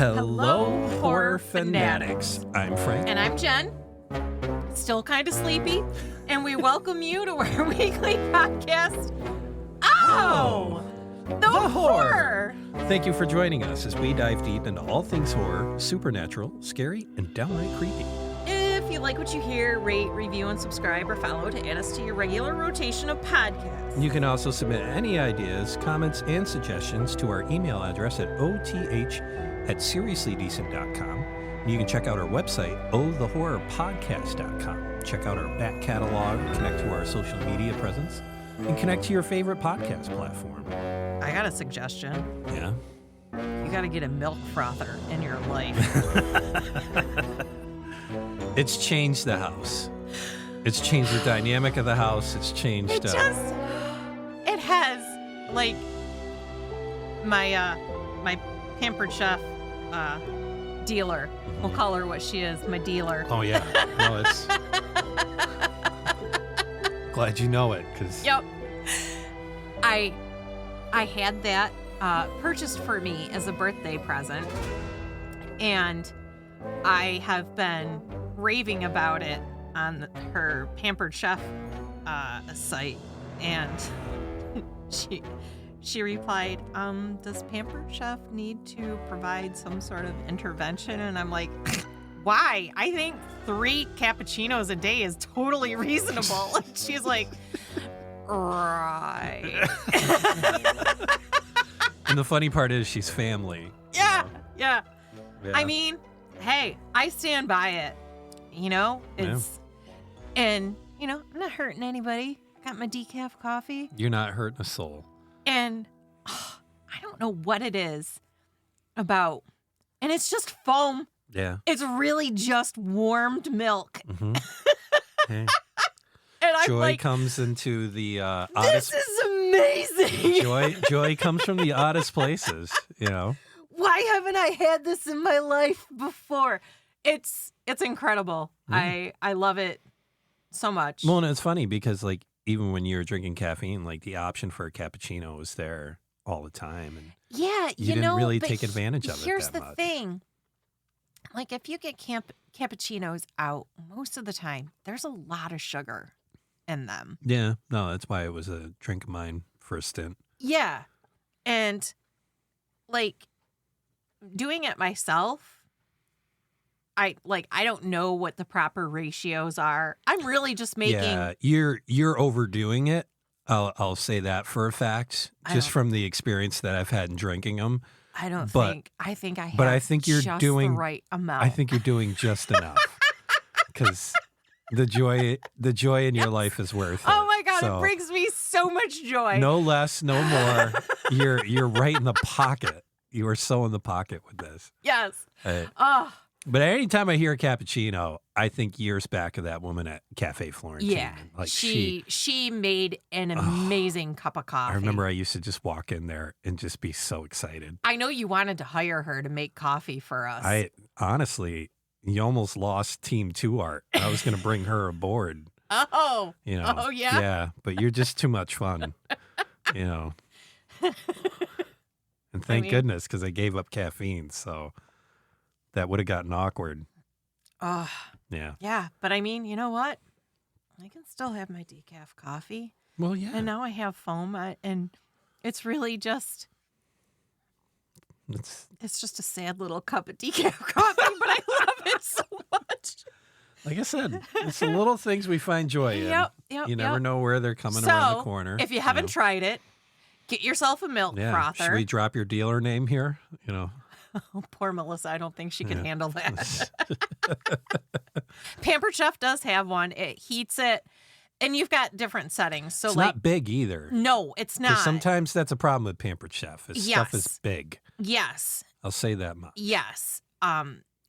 Hello, Horror Fanatics. I'm Frank. And I'm Jen. Still kind of sleepy. And we welcome you to our weekly podcast, The Horror. Thank you for joining us as we dive deep into all things horror, supernatural, scary, and downright creepy. If you like what you hear, rate, review, and subscribe or follow to add us to your regular rotation of podcasts. You can also submit any ideas, comments, and suggestions to our email address at oth@seriouslydecent.com. You can check out our website, ohthehorrorpodcast.com. Check out our back catalog, connect to our social media presence, and connect to your favorite podcast platform. I got a suggestion. Yeah? You got to get a milk frother in your life. It's changed the house. It's changed the dynamic of the house. It's changed... It has, like, my Pampered Chef dealer. We'll call her what she is, my dealer. Oh, yeah. No, it's... Glad you know it, because... Yep. I had that purchased for me as a birthday present, and I have been raving about it on her Pampered Chef site, and she replied, does Pampered Chef need to provide some sort of intervention? And I'm like, why? I think 3 cappuccinos a day is totally reasonable. And she's like, right. And the funny part is she's family. Yeah. Yeah. I mean, hey, I stand by it. You know, and you know, I'm not hurting anybody. Got my decaf coffee. You're not hurting a soul. And I don't know what it is about, and it's just foam. Yeah. It's really just warmed milk. Mm-hmm. Hey. And I'm Joy like, comes into the oddest... this is amazing. Joy comes from the oddest places, you know. Why haven't I had this in my life before? It's incredible. I love it so much. Well, and it's funny because, like, even when you're drinking caffeine, like, the option for a cappuccino was there all the time. And yeah, you didn't really take advantage of it Here's that the much. thing. Like, if you get cappuccinos out, most of the time, there's a lot of sugar in them. Yeah, no, that's why it was a drink of mine for a stint. Yeah. And, like, doing it myself, I don't know what the proper ratios are. I'm really just making... Yeah, you're overdoing it. I'll say that for a fact, just from the experience that I've had in drinking them. I think I have I think you're just doing the right amount. I think you're doing just enough. Because the joy in your life is worth it. Oh my God, So, it brings me so much joy. no less, no more. You're right in the pocket. You are so in the pocket with this. Yes. But anytime I hear a cappuccino, I think years back of that woman at Cafe Florentine. Yeah. Like she made an amazing cup of coffee. I remember I used to just walk in there and just be so excited. I know you wanted to hire her to make coffee for us. Honestly, you almost lost Team 2 Art. I was going to bring her aboard. Oh. You know. Oh, yeah? Yeah, but you're just too much fun. You know. And thank goodness, because I gave up caffeine, so that would have gotten awkward. Oh. Yeah. Yeah, but I mean, you know what? I can still have my decaf coffee. Well, yeah. And now I have foam, and it's really just... It's just a sad little cup of decaf coffee, but I love it so much. Like I said, it's the little things we find joy in. Yep, you never know where they're coming around the corner. If you haven't tried it, get yourself a milk frother. Should we drop your dealer name here? You know. Oh, poor Melissa. I don't think she can handle that. Pampered Chef does have one. It heats it, and you've got different settings. So it's like, not big either. No, it's not. Sometimes that's a problem with Pampered Chef. Stuff is big. Yes. I'll say that much. Yes.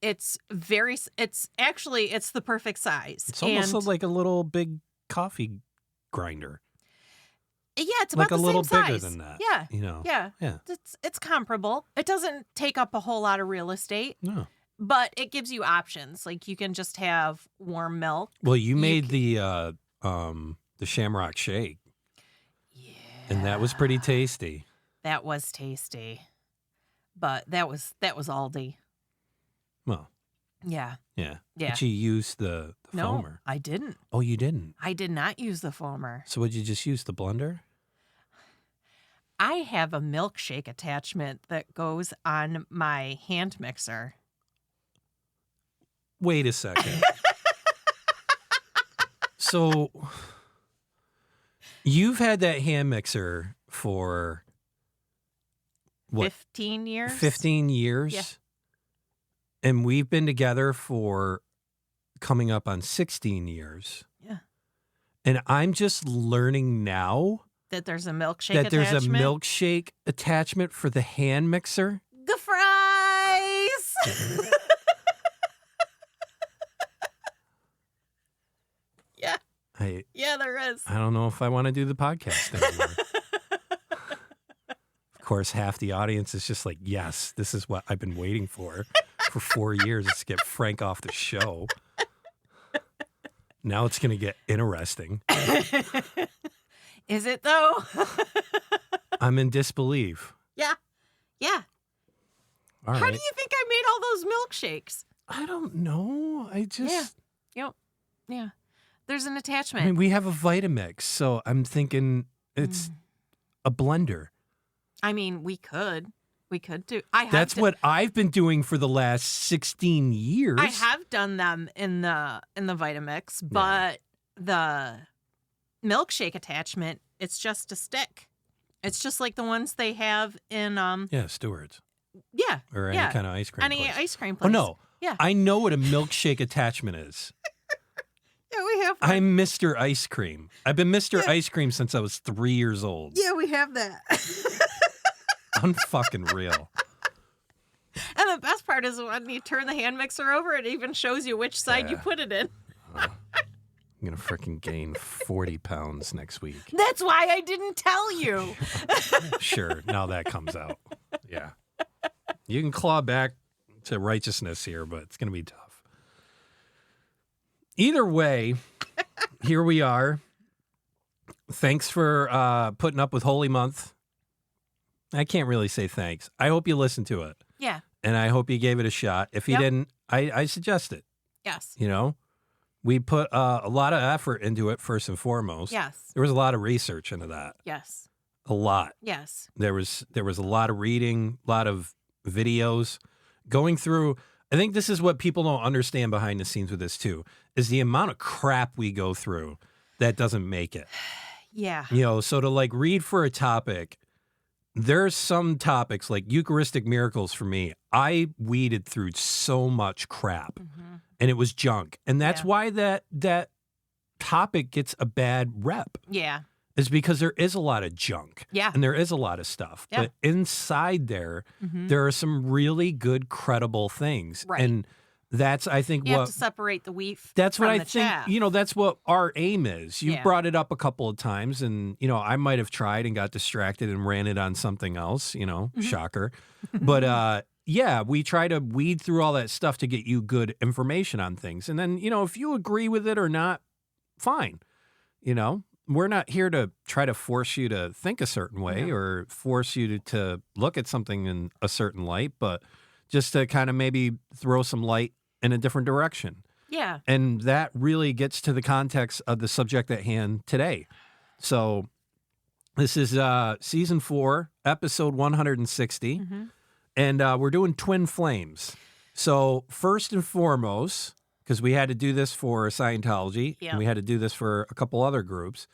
It's the perfect size. It's almost like a little big coffee grinder. Yeah, it's about like the a little same bigger size. than that. Yeah. You know. Yeah. It's comparable. It doesn't take up a whole lot of real estate. No. But it gives you options. Like you can just have warm milk. Well, you made the Shamrock Shake. Yeah. And that was pretty tasty. That was tasty. but that was Aldi. Well, Yeah. yeah. Yeah. But you used the No, foamer. I didn't. Oh, you didn't? I did not use the foamer. So would you just use the blender? I have a milkshake attachment that goes on my hand mixer. Wait a second. So you've had that hand mixer for what? 15 years? 15 years? Yeah. And we've been together for coming up on 16 years. Yeah. And I'm just learning now That there's a milkshake that attachment. there's a milkshake attachment for the hand mixer. The fries! Yeah. Yeah, there is. I don't know if I want to do the podcast anymore. Of course, half the audience is just like, yes, this is what I've been waiting for 4 years, is to get Frank off the show. Now it's going to get interesting. Is it, though? I'm in disbelief. Yeah. Yeah. All How right. do you think I made all those milkshakes? I don't know. I just... Yep. Yeah. There's an I attachment. mean, we have a Vitamix, so I'm thinking it's a blender. I mean, we could do. That's what I've been doing for the last 16 years. I have done them in the Vitamix, but the milkshake attachment, it's just a stick. It's just like the ones they have in Yeah, Stewart's. Yeah. Or any kind of ice cream Any place. ice cream place. Oh, no. Yeah. I know what a milkshake attachment is. Yeah, we have one. I'm Mr. Ice Cream. I've been Mr. Ice Cream since I was 3 years old. Yeah, we have that. Unfucking real. And the best part is when you turn the hand mixer over, it even shows you which side you put it in. I'm going to freaking gain 40 pounds next week. That's why I didn't tell you. Sure, now that comes out. Yeah. You can claw back to righteousness here, but it's going to be tough. Either way, here we are. Thanks for putting up with Holy Month. I can't really say thanks. I hope you listened to it. Yeah. And I hope you gave it a shot. If you didn't, I suggest it. Yes. You know, we put a lot of effort into it, first and foremost. Yes. There was a lot of research into that. Yes. A lot. Yes. There was a lot of reading, a lot of videos going through. I think this is what people don't understand behind the scenes with this too, is the amount of crap we go through that doesn't make it. Yeah. You know, so to like read for a topic, there's some topics like Eucharistic miracles for me. I weeded through so much crap and it was junk. And that's why that topic gets a bad rep. Yeah. Is because there is a lot of junk. Yeah. And there is a lot of stuff. Yeah. But inside there, there are some really good, credible things. Right. And that's, I think, You what... have to separate the wheat That's from what I the think, chaff. you know, that's what our aim is. You've Yeah. brought it up a couple of times and, you know, I might have tried and got distracted and ran it on something else, you know, shocker. But, yeah, we try to weed through all that stuff to get you good information on things. And then, you know, if you agree with it or not, fine. You know, we're not here to try to force you to think a certain way or force you to look at something in a certain light, but just to kind of maybe throw some light in a different direction. Yeah. And that really gets to the context of the subject at hand today. So this is season 4, episode 160. And we're doing twin flames. So first and foremost, because we had to do this for Scientology, and we had to do this for a couple other groups,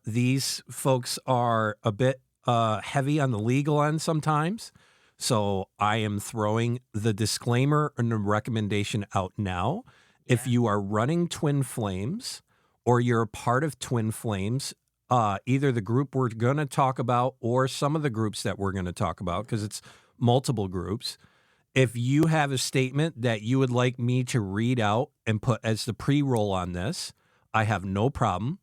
these folks are a bit heavy on the legal end sometimes. So I am throwing the disclaimer and the recommendation out now. Yeah. If you are running Twin Flames or you're a part of Twin Flames, either the group we're going to talk about or some of the groups that we're going to talk about, because it's multiple groups, if you have a statement that you would like me to read out and put as the pre-roll on this, I have no problem.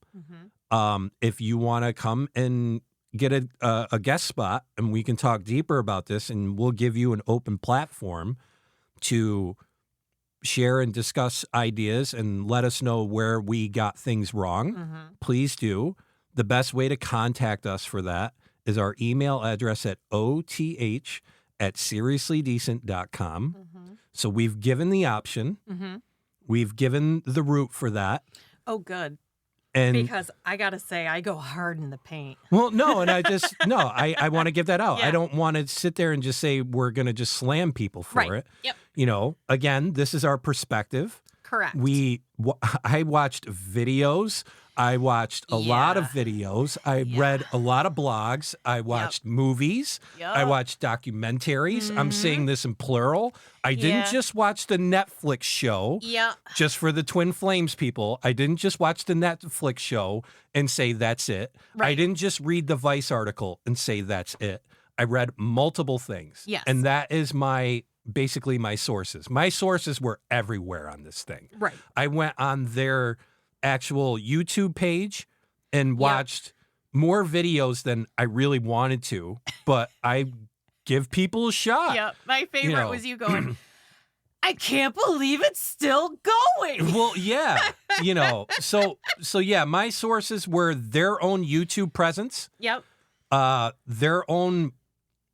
If you want to come and get a guest spot and we can talk deeper about this and we'll give you an open platform to share and discuss ideas and let us know where we got things wrong, please do. The best way to contact us for that is our email address at oth@downright.com. at seriouslydecent.com. Mm-hmm. So we've given the option. Mm-hmm. We've given the route for that. Oh, good. And Because I got to say, I go hard in the paint. well, no, and I want to give that out. Yeah. I don't want to sit there and just say we're going to just slam people for it. Yep. You know, again, this is our perspective. Correct. I watched videos. I watched a lot of videos. I read a lot of blogs. I watched movies. Yep. I watched documentaries. I'm saying this in plural. I didn't Yeah. just watch the Netflix show. Yeah. Just for the Twin Flames people. I didn't just watch the Netflix show and say that's it. I Right. didn't just read the Vice article and say that's it. I read multiple things. Yes. And that is basically my sources. My sources were everywhere on this thing. Right. I went on their actual YouTube page and watched more videos than I really wanted to, but I give people a shot. Yep. My favorite know. was you going, I can't believe it's still going. Well, yeah, you know, so yeah, my sources were their own YouTube presence, Yep. their own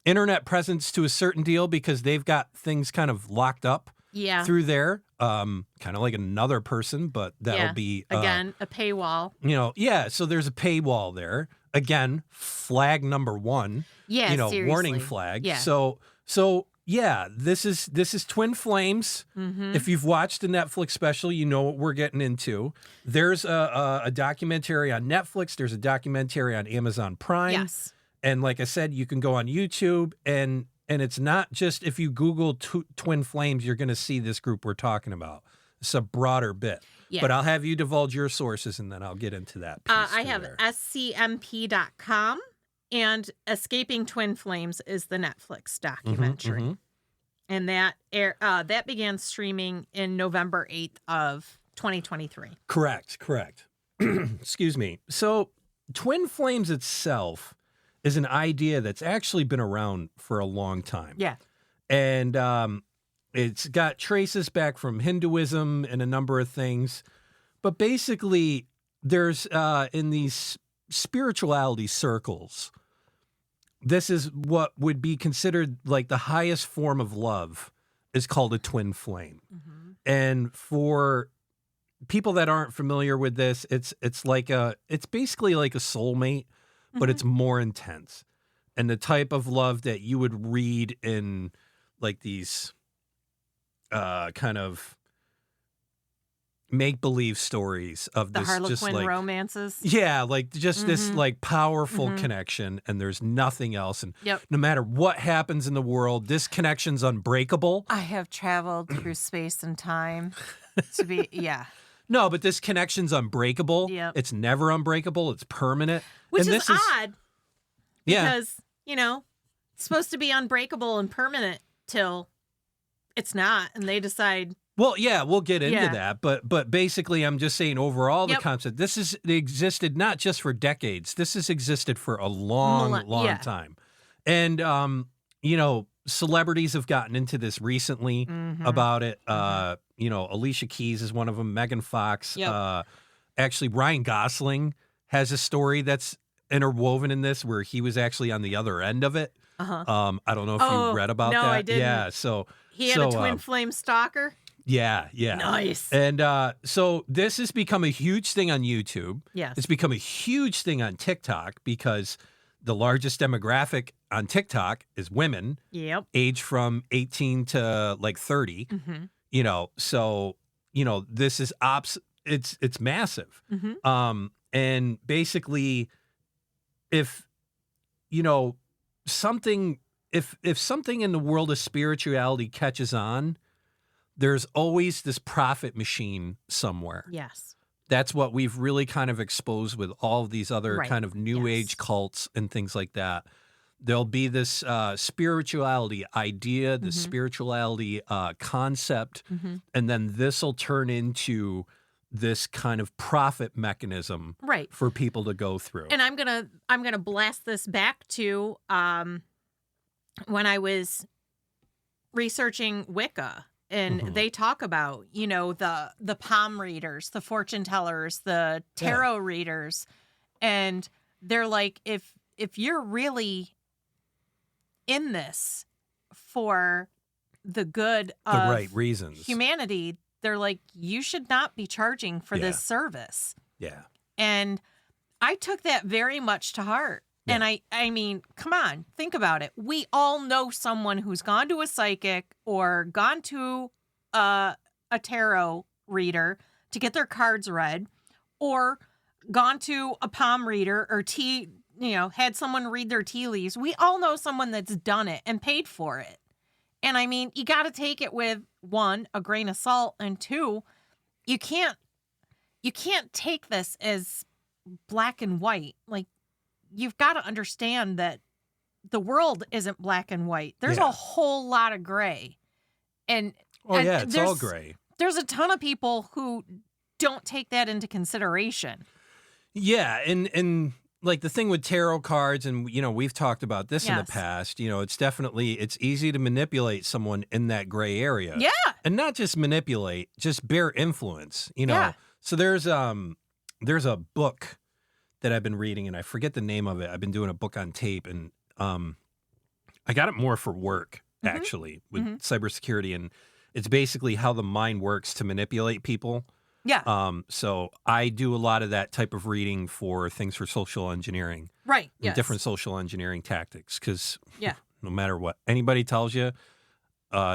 internet presence to a certain deal because they've got things kind of locked up Yeah. through there, kind of like another person, but that'll be Again, a paywall. you know, yeah. So there's a paywall there. Again, flag number 1. Yeah. You know, seriously. warning flag. Yeah. So yeah, this is Twin Flames. Mm-hmm. If you've watched the Netflix special, you know what we're getting into. There's a documentary on Netflix. There's a documentary on Amazon Prime. Yes. And like I said, you can go on YouTube and it's not just if you Google Twin Flames, you're going to see this group we're talking about. It's a broader bit. Yeah. But I'll have you divulge your sources and then I'll get into that piece I too have there. scmp.com and Escaping Twin Flames is the Netflix documentary. mhm. And that began streaming in November 8th of 2023. Correct. Excuse me. So Twin Flames itself is an idea that's actually been around for a long time. Yeah. And it's got traces back from Hinduism and a number of things. But basically, there's in these spirituality circles, this is what would be considered like the highest form of love is called a twin flame. Mm-hmm. And for people that aren't familiar with this, it's basically like a soulmate, but it's more intense. And the type of love that you would read in like these kind of make-believe stories of The this Harlequin just like romances. yeah, like just this Mhm. like powerful Mhm. connection and there's nothing else. And Yep. no matter what happens in the world, this connection's unbreakable. I have traveled through space and time to be, yeah. No, but this connection's unbreakable. Yep. It's never unbreakable. It's permanent. Which And is this odd yeah. because, it's supposed to be unbreakable and permanent till it's not. And they decide, Well, yeah, we'll get into Yeah. that, but basically, I'm just saying overall the Yep. concept. It existed not just for decades. This has existed for a long yeah. time, and celebrities have gotten into this recently Mhm. about it. Alicia Keys is one of them. Megan Fox. Yep. Actually, Ryan Gosling has a story that's interwoven in this where he was actually on the other end of it. uh-huh. I don't know if Oh, you read about no, that. I didn't. Yeah, so He had a twin flame stalker. yeah. Nice. And so this has become a huge thing on YouTube. Yes. It's become a huge thing on TikTok because the largest demographic on TikTok is women, Yep. age from 18 to like 30. Mm-hmm. So this is it's massive. Mm-hmm. And basically, if something in the world of spirituality catches on, there's always this profit machine somewhere. Yes. That's what we've really kind of exposed with all of these other Right. kind of new Yes. age cults and things like that. There'll be this spirituality idea, the spirituality concept, and then this will turn into this kind of profit mechanism Right. for people to go through. And I'm gonna blast this back to when I was researching Wicca, and they talk about the palm readers, the fortune tellers, the tarot readers, and they're like, if you're really in this for the good of the right reasons. humanity, they're like, you should not be charging for this service. Yeah. And I took that very much to heart. Yeah. And I mean, come on, think about it. We all know someone who's gone to a psychic or gone to a tarot reader to get their cards read, or gone to a palm reader or had someone read their tea leaves. We all know someone that's done it and paid for it. And I mean, you got to take it with, one, a grain of salt, and two, you can't take this as black and white. Like, you've got to understand that the world isn't black and white. There's a whole lot of gray. And it's all gray. There's a ton of people who don't take that into consideration. Yeah, and like the thing with tarot cards, and we've talked about this in the past, it's easy to manipulate someone in that gray area. Yeah. And not just manipulate, just bear influence, Yeah. So there's a book that I've been reading, and I forget the name of it. I've been doing a book on tape, and I got it more for work, actually, with cybersecurity, and it's basically how the mind works to manipulate people. Yeah. So I do a lot of that type of reading for things for social engineering. Right. And different social engineering tactics, because no matter what anybody tells you,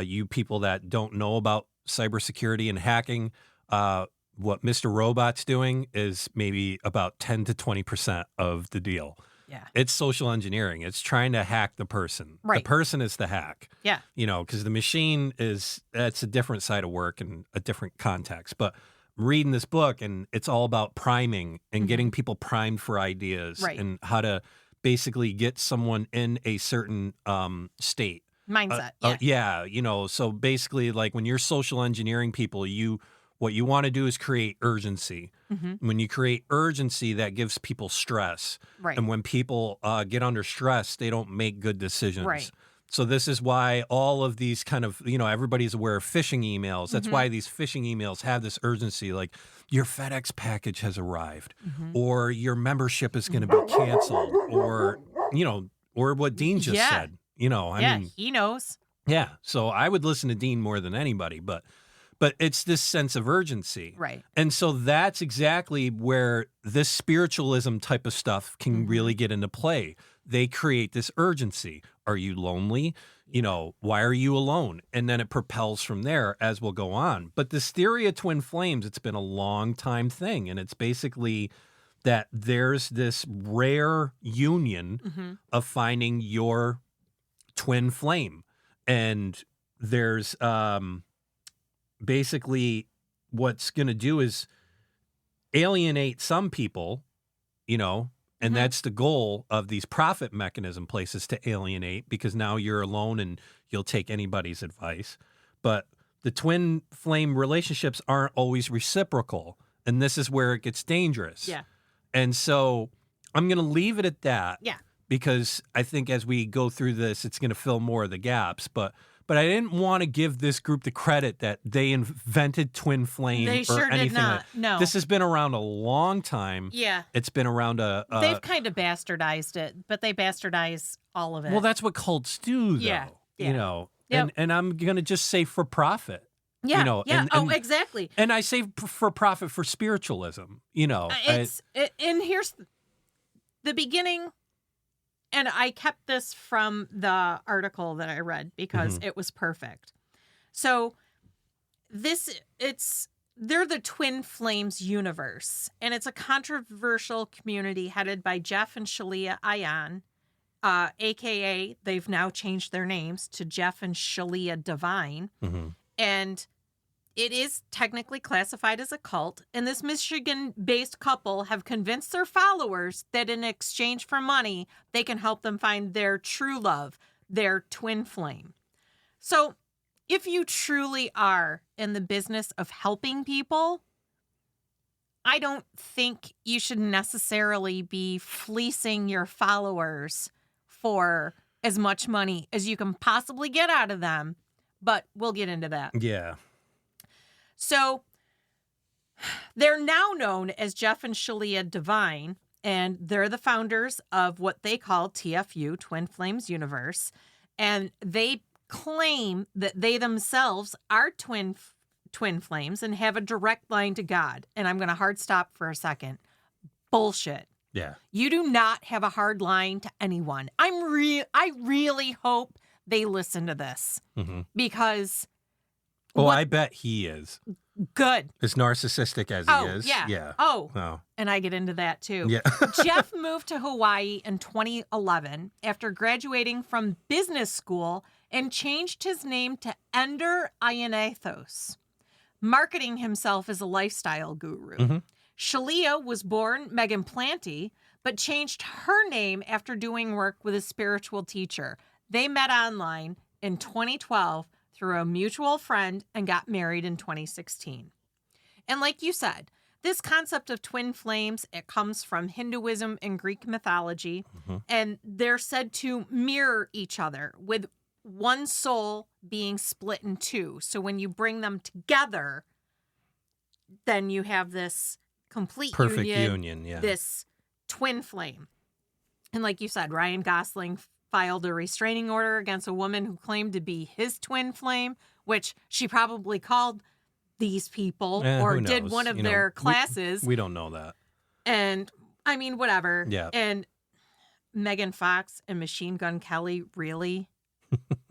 you people that don't know about cybersecurity and hacking, what Mr. Robot's doing is maybe about 10 to 20% of the deal. Yeah. It's social engineering. It's trying to hack the person. Right. The person is the hack. Yeah. Because the machine that's a different side of work and a different context. But I'm reading this book, and it's all about priming and getting people primed for ideas and how to basically get someone in a certain state. Mindset. So basically, like when you're social engineering people, what you want to do is create urgency. When you create urgency, that gives people stress. Right. And when people get under stress, they don't make good decisions. Right. So this is why all of these kind of, everybody's aware of phishing emails. That's why these phishing emails have this urgency, like your FedEx package has arrived, or your membership is going to be canceled, or what Dean just said. I mean, he knows. Yeah. So I would listen to Dean more than anybody, but it's this sense of urgency. Right. And so that's exactly where this spiritualism type of stuff can really get into play. They create this urgency. Are you lonely? Why are you alone? And then it propels from there as we'll go on. But this theory of twin flames, it's been a long time thing. And it's basically that there's this rare union of finding your twin flame. And there's basically what's going to do is alienate some people, and that's the goal of these profit mechanism places, to alienate, because now you're alone and you'll take anybody's advice. But the twin flame relationships aren't always reciprocal, and this is where it gets dangerous. Yeah. And so I'm going to leave it at that. Yeah. Because I think as we go through this, it's going to fill more of the gaps. But I didn't want to give this group the credit that they invented twin flame They or sure anything. did not. No. This has been around a long time. Yeah. It's been around They've kind of bastardized it, but they bastardize all of it. Well, that's what cults do, though. Yeah. And I'm going to just say for profit. Yeah. Exactly. And I say for profit for spiritualism, and here's the beginning. And I kept this from the article that I read because it was perfect. So they're the Twin Flames universe, and it's a controversial community headed by Jeff and Shalia Ayan, AKA they've now changed their names to Jeff and Shalia Divine. And it is technically classified as a cult, and this Michigan-based couple have convinced their followers that in exchange for money, they can help them find their true love, their twin flame. So if you truly are in the business of helping people, I don't think you should necessarily be fleecing your followers for as much money as you can possibly get out of them, but we'll get into that. Yeah. So they're now known as Jeff and Shalia Divine, and they're the founders of what they call TFU, Twin Flames Universe. And they claim that they themselves are twin flames and have a direct line to God. And I'm going to hard stop for a second. Bullshit. Yeah. You do not have a hard line to anyone. I really hope they listen to this because. Oh, I bet he is. Good. As narcissistic as he is. Yeah. Yeah. Oh. And I get into that too. Yeah. Jeff moved to Hawaii in 2011 after graduating from business school and changed his name to Ender Ionathos, marketing himself as a lifestyle guru. Shalia was born Megan Planty, but changed her name after doing work with a spiritual teacher. They met online in 2012 through a mutual friend and got married in 2016. And like you said, this concept of twin flames, it comes from Hinduism and Greek mythology, and they're said to mirror each other with one soul being split in two. So when you bring them together, then you have this complete perfect union, this twin flame. And like you said, Ryan Gosling filed a restraining order against a woman who claimed to be his twin flame, which she probably called these people or did one of their classes. We don't know that. And I mean, whatever. Yeah. And Megan Fox and Machine Gun Kelly, really?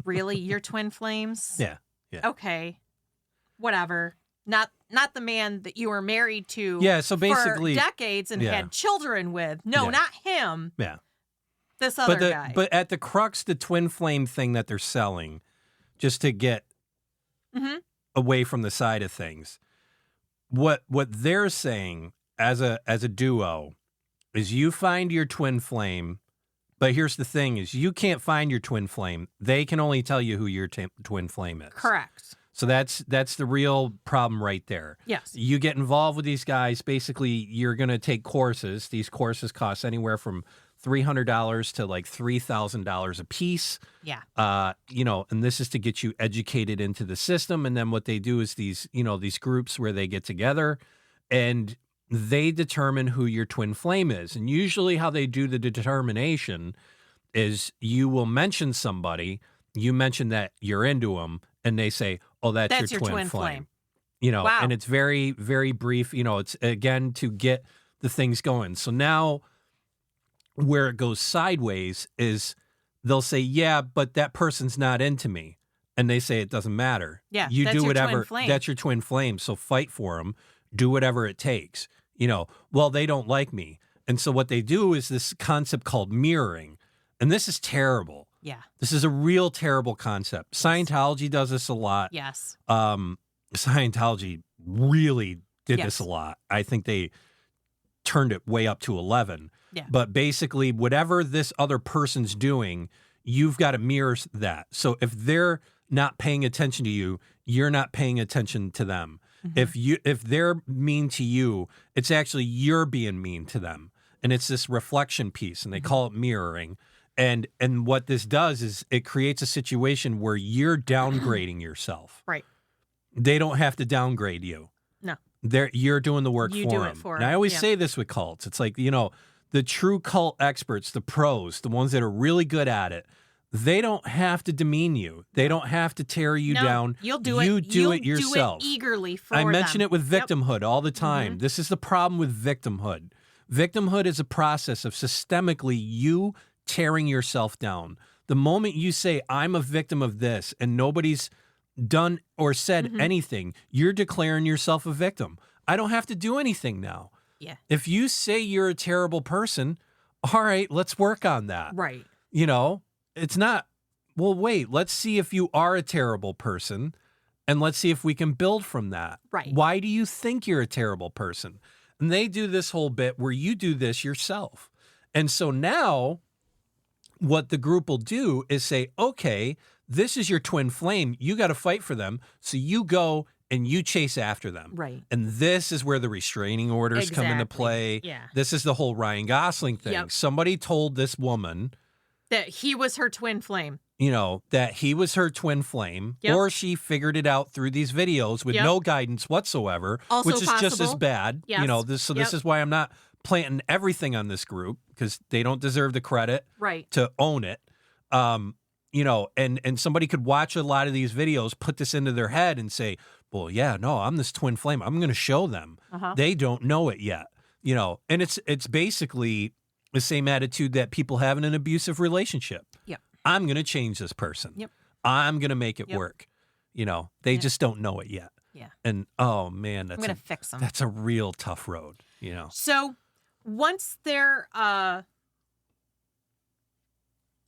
Really? You're twin flames? Yeah. Okay. Whatever. Not the man that you were married to so basically, for decades and had children with. No, not him. Yeah. This other guy. But at the crux, the twin flame thing that they're selling, just to get away from the side of things, what they're saying as a duo is you find your twin flame, but here's the thing is you can't find your twin flame. They can only tell you who your twin flame is. Correct. So that's the real problem right there. Yes. You get involved with these guys. Basically, you're going to take courses. These courses cost anywhere from $300 to like $3,000 a piece. Yeah. And this is to get you educated into the system. And then what they do is these groups where they get together and they determine who your twin flame is. And usually how they do the determination is you will mention somebody, you mention that you're into them, and they say, oh, that's your twin flame. Wow. And it's very, very brief. It's, again, to get the things going. So now where it goes sideways is they'll say, yeah, but that person's not into me. And they say it doesn't matter. Yeah, you that's do your whatever. twin flame. That's your twin flame. So fight for them. Do whatever it takes. Well, they don't like me. And so what they do is this concept called mirroring. And this is terrible. Yeah. This is a real terrible concept. Scientology does this a lot. Yes. Scientology really did this a lot. I think they turned it way up to 11. Yeah. But basically, whatever this other person's doing, you've got to mirror that. So if they're not paying attention to you, you're not paying attention to them. If they're mean to you, it's actually you're being mean to them. And it's this reflection piece, and they call it mirroring. And what this does is it creates a situation where you're downgrading yourself. Right. They don't have to downgrade you. No. You're doing the work you for do them. It for and I always say this with cults. It's like, the true cult experts, the pros, the ones that are really good at it, they don't have to demean you. They don't have to tear you down. You'll do it. You do it yourself. Do it eagerly for I mention them. it with victimhood all the time. This is the problem with victimhood. Victimhood is a process of systemically you tearing yourself down. The moment you say, I'm a victim of this, and nobody's done or said anything, you're declaring yourself a victim. I don't have to do anything now. Yeah. If you say you're a terrible person, all right, let's work on that. Right. It's not, well, wait, let's see if you are a terrible person, and let's see if we can build from that. Right. Why do you think you're a terrible person? And they do this whole bit where you do this yourself. And so now what the group will do is say, okay, this is your twin flame. You got to fight for them. So you go and you chase after them. Right. And this is where the restraining orders come into play. Yeah. This is the whole Ryan Gosling thing. Yep. Somebody told this woman that he was her twin flame. That he was her twin flame, or she figured it out through these videos with no guidance whatsoever, also which is just as bad. Yes. This is why I'm not planting everything on this group, because they don't deserve the credit right. to own it. and somebody could watch a lot of these videos, put this into their head and say, well, yeah, no, I'm this twin flame. I'm going to show them. They don't know it yet, and it's basically the same attitude that people have in an abusive relationship. Yep. I'm going to change this person. Yep. I'm going to make it work. They just don't know it yet. Yeah. And oh man, I'm going to fix them. That's a real tough road, So once their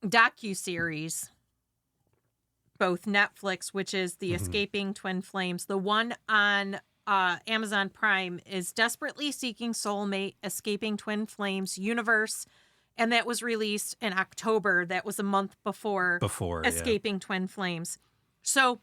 docuseries, both Netflix, which is the Escaping Twin Flames, the one on Amazon Prime is Desperately Seeking Soulmate, Escaping Twin Flames Universe. And that was released in October. That was a month before Escaping Twin Flames. So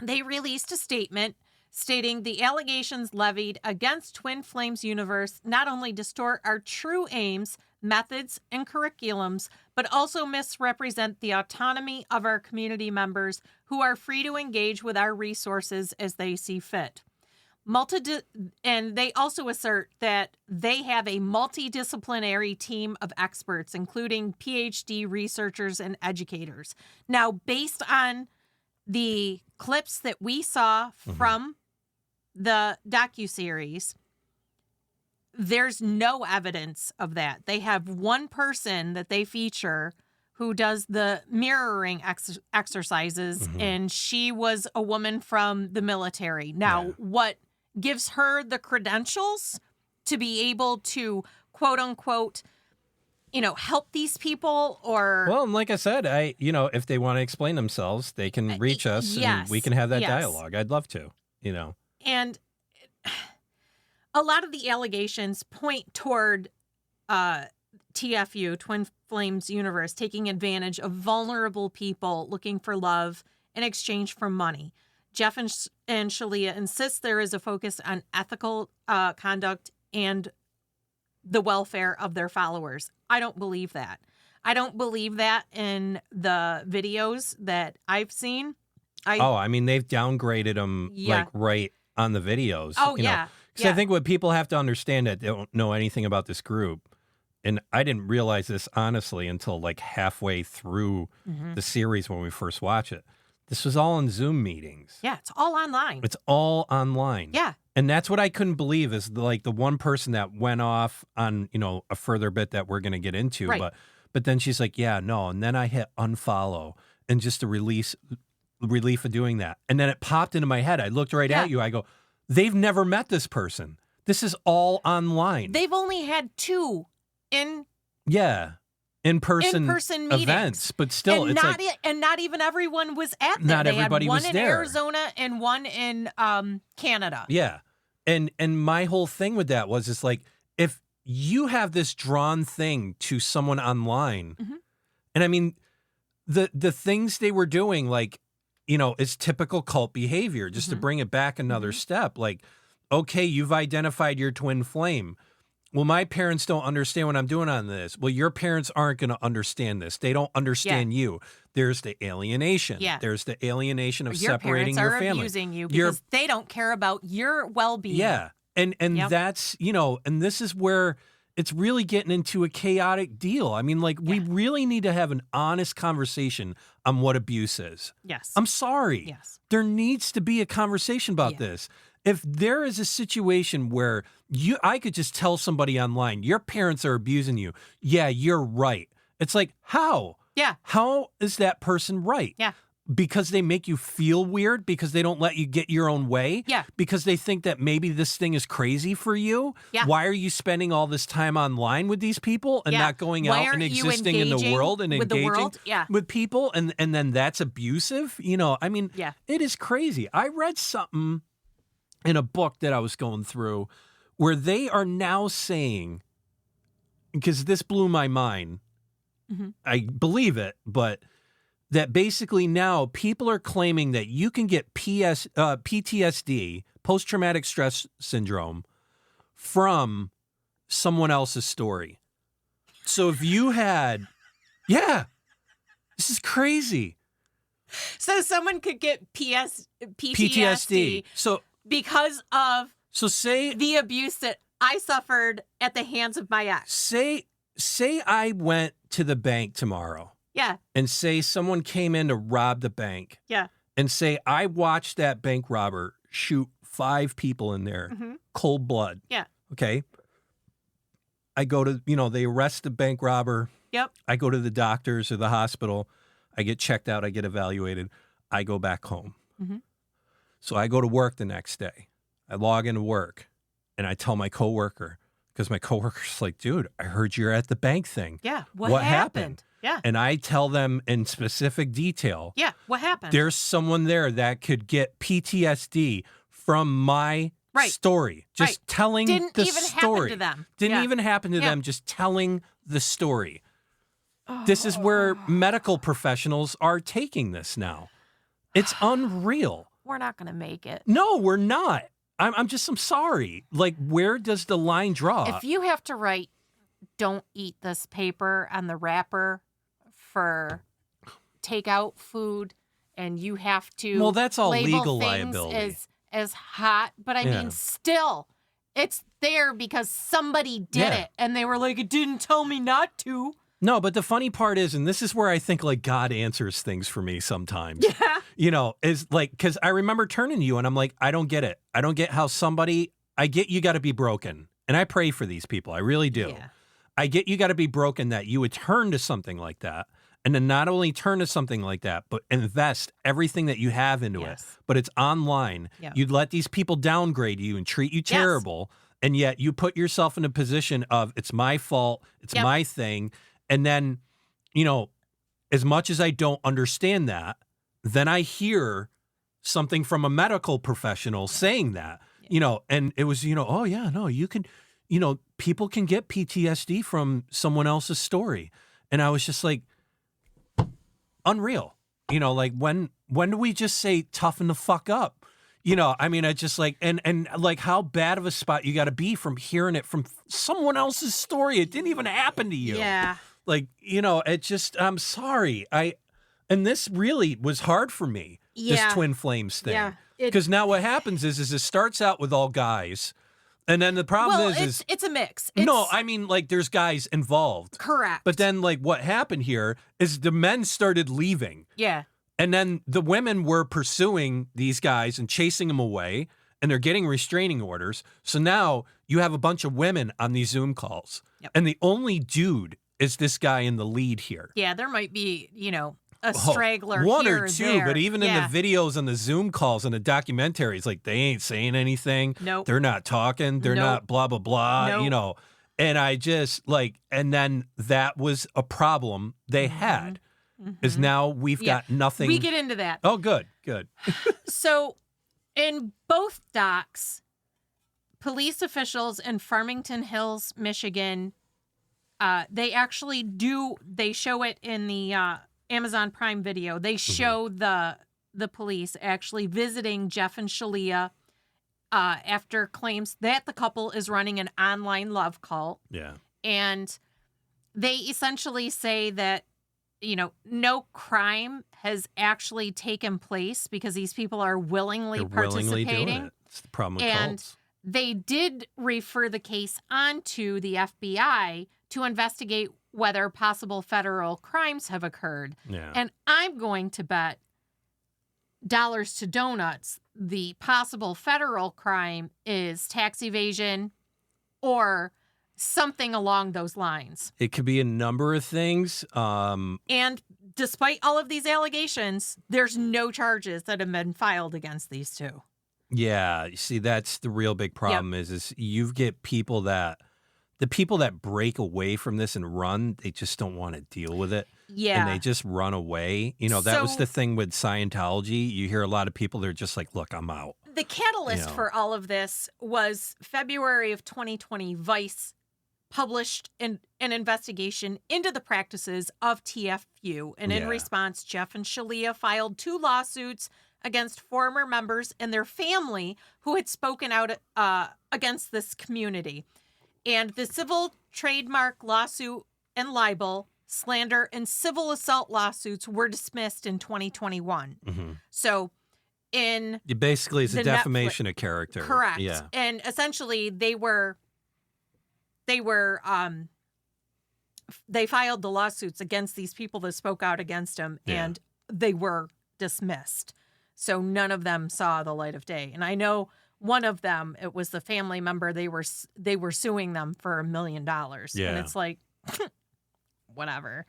they released a statement stating the allegations levied against Twin Flames Universe not only distort our true aims, methods, and curriculums, but also misrepresent the autonomy of our community members who are free to engage with our resources as they see fit. And they also assert that they have a multidisciplinary team of experts, including PhD researchers and educators. Now, based on the clips that we saw from the docuseries, there's no evidence of that. They have one person that they feature who does the mirroring exercises, and she was a woman from the military. Now, what gives her the credentials to be able to, quote unquote, help these people? Or well, and like I said, if they want to explain themselves, they can reach us and we can have that dialogue. I'd love to, And a lot of the allegations point toward TFU, Twin Flames Universe, taking advantage of vulnerable people looking for love in exchange for money. Jeff and Shalia insist there is a focus on ethical conduct and the welfare of their followers. I don't believe that. I don't believe that in the videos that I've seen. They've downgraded them like right on the videos. Oh, yeah. Because I think what people have to understand that they don't know anything about this group, and I didn't realize this honestly until like halfway through the series when we first watched it. This was all in Zoom meetings. Yeah, it's all online. It's all online. Yeah. And that's what I couldn't believe is the one person that went off on, a further bit that we're going to get into. Right. But then she's like, yeah, no. And then I hit unfollow and just the relief of doing that. And then it popped into my head. I looked right at you. I go, they've never met this person. This is all online. They've only had 2 in in-person meetings. events, but still, and not even everyone was at them. Not everybody was there. One in Arizona and one in Canada. Yeah, and my whole thing with that was, it's like, if you have this drawn thing to someone online, and I mean, the things they were doing, like, is typical cult behavior. Just to bring it back another step, like, okay, you've identified your twin flame. Well, my parents don't understand what I'm doing on this. Well, your parents aren't going to understand this. They don't understand you. There's the alienation. Yeah. There's the alienation of your separating parents your are family. Abusing you because they don't care about your well-being. Yeah. And that's, and this is where it's really getting into a chaotic deal. I mean, like, we really need to have an honest conversation on what abuse is. Yes. I'm sorry. Yes. There needs to be a conversation about this. If there is a situation where I could just tell somebody online, your parents are abusing you. Yeah, you're right. It's like, how? Yeah. How is that person right? Yeah. Because they make you feel weird? Because they don't let you get your own way? Yeah. Because they think that maybe this thing is crazy for you? Yeah. Why are you spending all this time online with these people and not going out and existing in the world and engaging with people? And then that's abusive? I mean, it is crazy. I read something in a book that I was going through where they are now saying, because this blew my mind, I believe it, but that basically now people are claiming that you can get PTSD, post-traumatic stress syndrome, from someone else's story. So if you had, this is crazy. So someone could get PTSD. So because of say the abuse that I suffered at the hands of my ex. Say I went to the bank tomorrow Yeah. and say someone came in to rob the bank. Yeah. And say, I watched that bank robber shoot 5 people in there, cold blood. Yeah. Okay. I go to, they arrest the bank robber. Yep. I go to the doctors or the hospital. I get checked out. I get evaluated. I go back home. So I go to work the next day. I log into work and I tell my coworker, because my coworker's like, dude, I heard you're at the bank thing. Yeah. What happened? Yeah. And I tell them in specific detail. Yeah. What happened? There's someone there that could get PTSD from my story. Just telling Didn't the even story. happen to them. Didn't Yeah. even happen to them, just telling the story. This is where medical professionals are taking this now. It's unreal. We're not going to make it. No, we're not. I'm sorry. Like, where does the line draw? If you have to write, don't eat this paper on the wrapper for takeout food, and you have to Well, that's all label legal things liability. as hot, but I mean, still, it's there because somebody did it, and they were like, it didn't tell me not to. No, but the funny part is, and this is where I think like God answers things for me sometimes. Yeah. Is like, because I remember turning to you and I'm like, I don't get it. I don't get how I get you got to be broken. And I pray for these people. I really do. Yeah. I get you got to be broken that you would turn to something like that. And then not only turn to something like that, but invest everything that you have into it. But it's online. Yeah. You'd let these people downgrade you and treat you terrible. And yet you put yourself in a position of, it's my fault. It's my thing. And then, as much as I don't understand that, then I hear something from a medical professional saying that, and it was, oh yeah, no, you can, people can get PTSD from someone else's story. And I was just like, unreal, like when do we just say toughen the fuck up? I mean, I just like, and like how bad of a spot you got to be from hearing it from someone else's story. It didn't even happen to you. Yeah. Like, it just, I'm sorry. And this really was hard for me, this Twin Flames thing. Yeah. Because now what happens is it starts out with all guys. And then the problem is it's a mix. No, I mean, like, there's guys involved. Correct. But then, like, what happened here is the men started leaving. Yeah. And then the women were pursuing these guys and chasing them away. And they're getting restraining orders. So now you have a bunch of women on these Zoom calls. Yep. And the only dude is this guy in the lead here. Yeah, there might be, a straggler one here or two, there. but even in the videos and the Zoom calls and the documentaries, like, they ain't saying anything. Nope. They're not talking. They're not blah, blah, blah, Nope. And I just, like, and then that was a problem they had. Is now we've got nothing. We get into that. Oh, good. So, in both docs, police officials in Farmington Hills, Michigan, they actually they show it in the Amazon Prime video. They show the police actually visiting Jeff and Shalia after claims that the couple is running an online love cult. Yeah. And they essentially say that, no crime has actually taken place because these people are willingly participating. Willingly doing it. It's the problem with cults. They did refer the case onto the FBI to investigate whether possible federal crimes have occurred. Yeah. And I'm going to bet dollars to donuts the possible federal crime is tax evasion or something along those lines. It could be a number of things. And despite all of these allegations, there's no charges that have been filed against these two. Yeah, you see, that's the real big problem is you get people the people that break away from this and run, they just don't want to deal with it. Yeah. And they just run away. That was the thing with Scientology. You hear a lot of people, they're just like, look, I'm out. The catalyst for all of this was February of 2020, Vice published an investigation into the practices of TFU. And in response, Jeff and Shalia filed 2 lawsuits against former members and their family who had spoken out against this community. And the civil trademark lawsuit and libel, slander, and civil assault lawsuits were dismissed in 2021. Mm-hmm. So it basically is a defamation of character. Correct. Yeah. And essentially they were they filed the lawsuits against these people that spoke out against him, and they were dismissed. So none of them saw the light of day. And I know one of them, it was the family member, they were suing them for $1 million. Yeah. And it's like, whatever.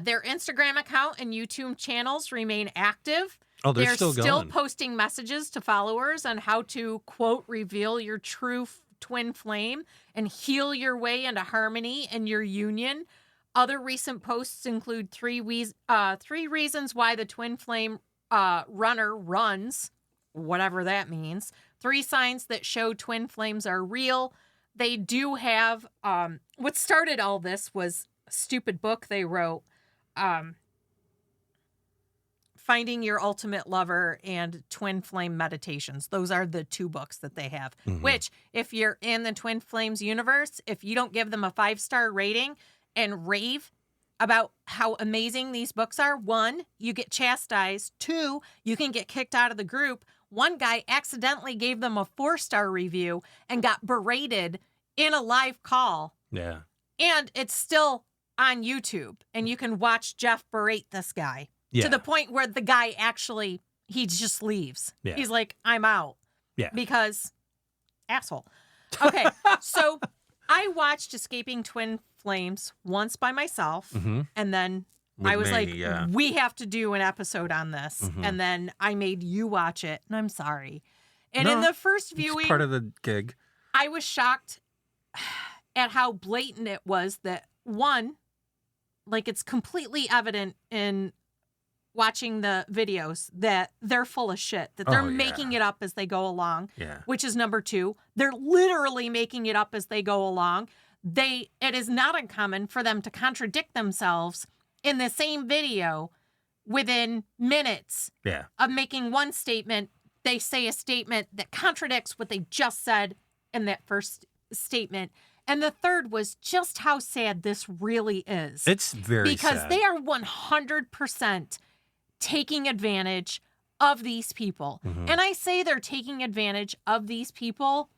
Their Instagram account and YouTube channels remain active. Oh, they're still going. Posting messages to followers on how to, quote, reveal your true twin flame and heal your way into harmony and your union. Other recent posts include three reasons why the twin flame runner runs, whatever that means. 3 signs that show twin flames are real. They do have, what started all this was a stupid book they wrote, Finding Your Ultimate Lover and Twin Flame Meditations. Those are the 2 books that they have, which if you're in the Twin Flames universe, if you don't give them a 5-star rating and rave about how amazing these books are, 1, you get chastised. 2, you can get kicked out of the group. One guy accidentally gave them a 4-star review and got berated in a live call. Yeah. And it's still on YouTube, and you can watch Jeff berate this guy to the point where the guy actually, he just leaves. Yeah. He's like, I'm out. Yeah. Because asshole. Okay. So I watched Escaping Twin Flames once by myself, and then I was we have to do an episode on this. And then I made you watch it, and I'm sorry. And in the first viewing, it's part of the gig. I was shocked at how blatant it was that, one, like, it's completely evident in watching the videos that they're full of shit, that they're making it up as they go along, which is number 2. They're literally making it up as they go along. It is not uncommon for them to contradict themselves in the same video within minutes of making one statement. They say a statement that contradicts what they just said in that first statement. And the third was just how sad this really is. It's very because sad. They are 100% taking advantage of these people. And I say they're taking advantage of these people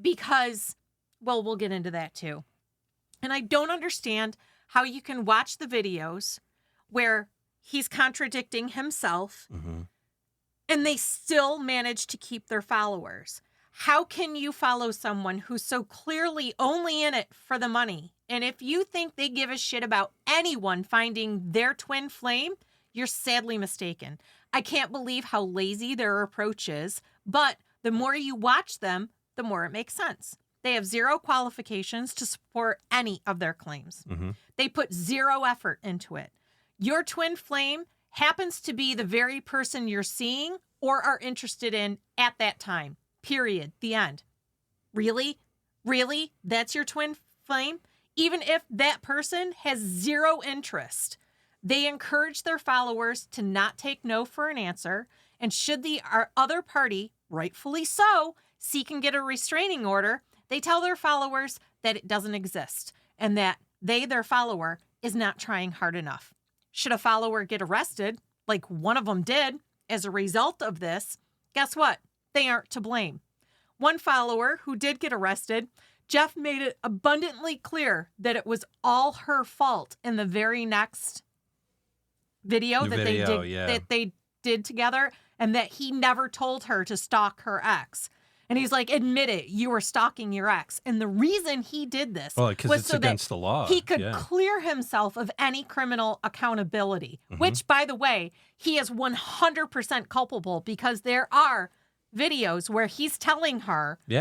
because, well, we'll get into that too. And I don't understand how you can watch the videos where he's contradicting himself and they still manage to keep their followers. How can you follow someone who's so clearly only in it for the money? And if you think they give a shit about anyone finding their twin flame, you're sadly mistaken. I can't believe how lazy their approach is, but the more you watch them, the more it makes sense. They have 0 qualifications to support any of their claims. They put 0 effort into it. Your twin flame happens to be the very person you're seeing or are interested in at that time. Period. The end. Really? Really? That's your twin flame? Even if that person has 0 interest, they encourage their followers to not take no for an answer. And should the other party, rightfully so, seek and get a restraining order, they tell their followers that it doesn't exist and that they, their follower, is not trying hard enough. Should a follower get arrested, like one of them did, as a result of this, guess what? They aren't to blame. One follower who did get arrested, Jeff made it abundantly clear that it was all her fault in the very next video that they did together, and that he never told her to stalk her ex. And he's like, admit it, you were stalking your ex. And the reason he did this was so against that the law. He could clear himself of any criminal accountability, which, by the way, he is 100% culpable, because there are videos where he's telling her, you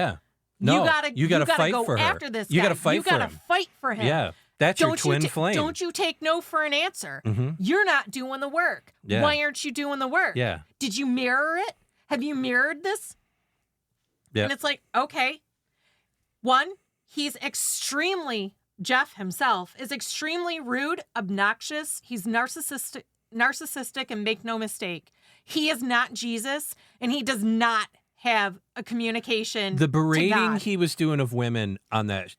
gotta fight go for her. after this guy. You gotta fight for him. You gotta fight for him. Yeah. That's your twin flame. Don't you take no for an answer. You're not doing the work. Yeah. Why aren't you doing the work? Yeah. Did you mirror it? Have you mirrored this? Yeah. And it's like, okay. One, Jeff himself is extremely rude, obnoxious. He's narcissistic, and make no mistake, he is not Jesus, and he does not have a communication. The berating to God. he was doing of women on those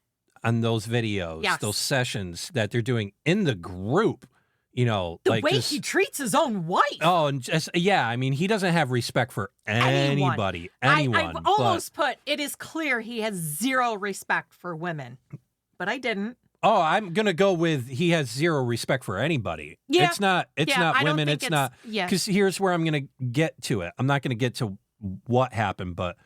videos, those sessions that they're doing in the group, the way he treats his own wife. Oh, and I mean, he doesn't have respect for anybody, anyone. I've almost put, it is clear he has 0 respect for women, but I didn't. Oh, I'm gonna go with he has zero respect for anybody. Yeah. It's not I don't women. think It's not because here's where I'm gonna get to it. I'm not gonna get to what happened, but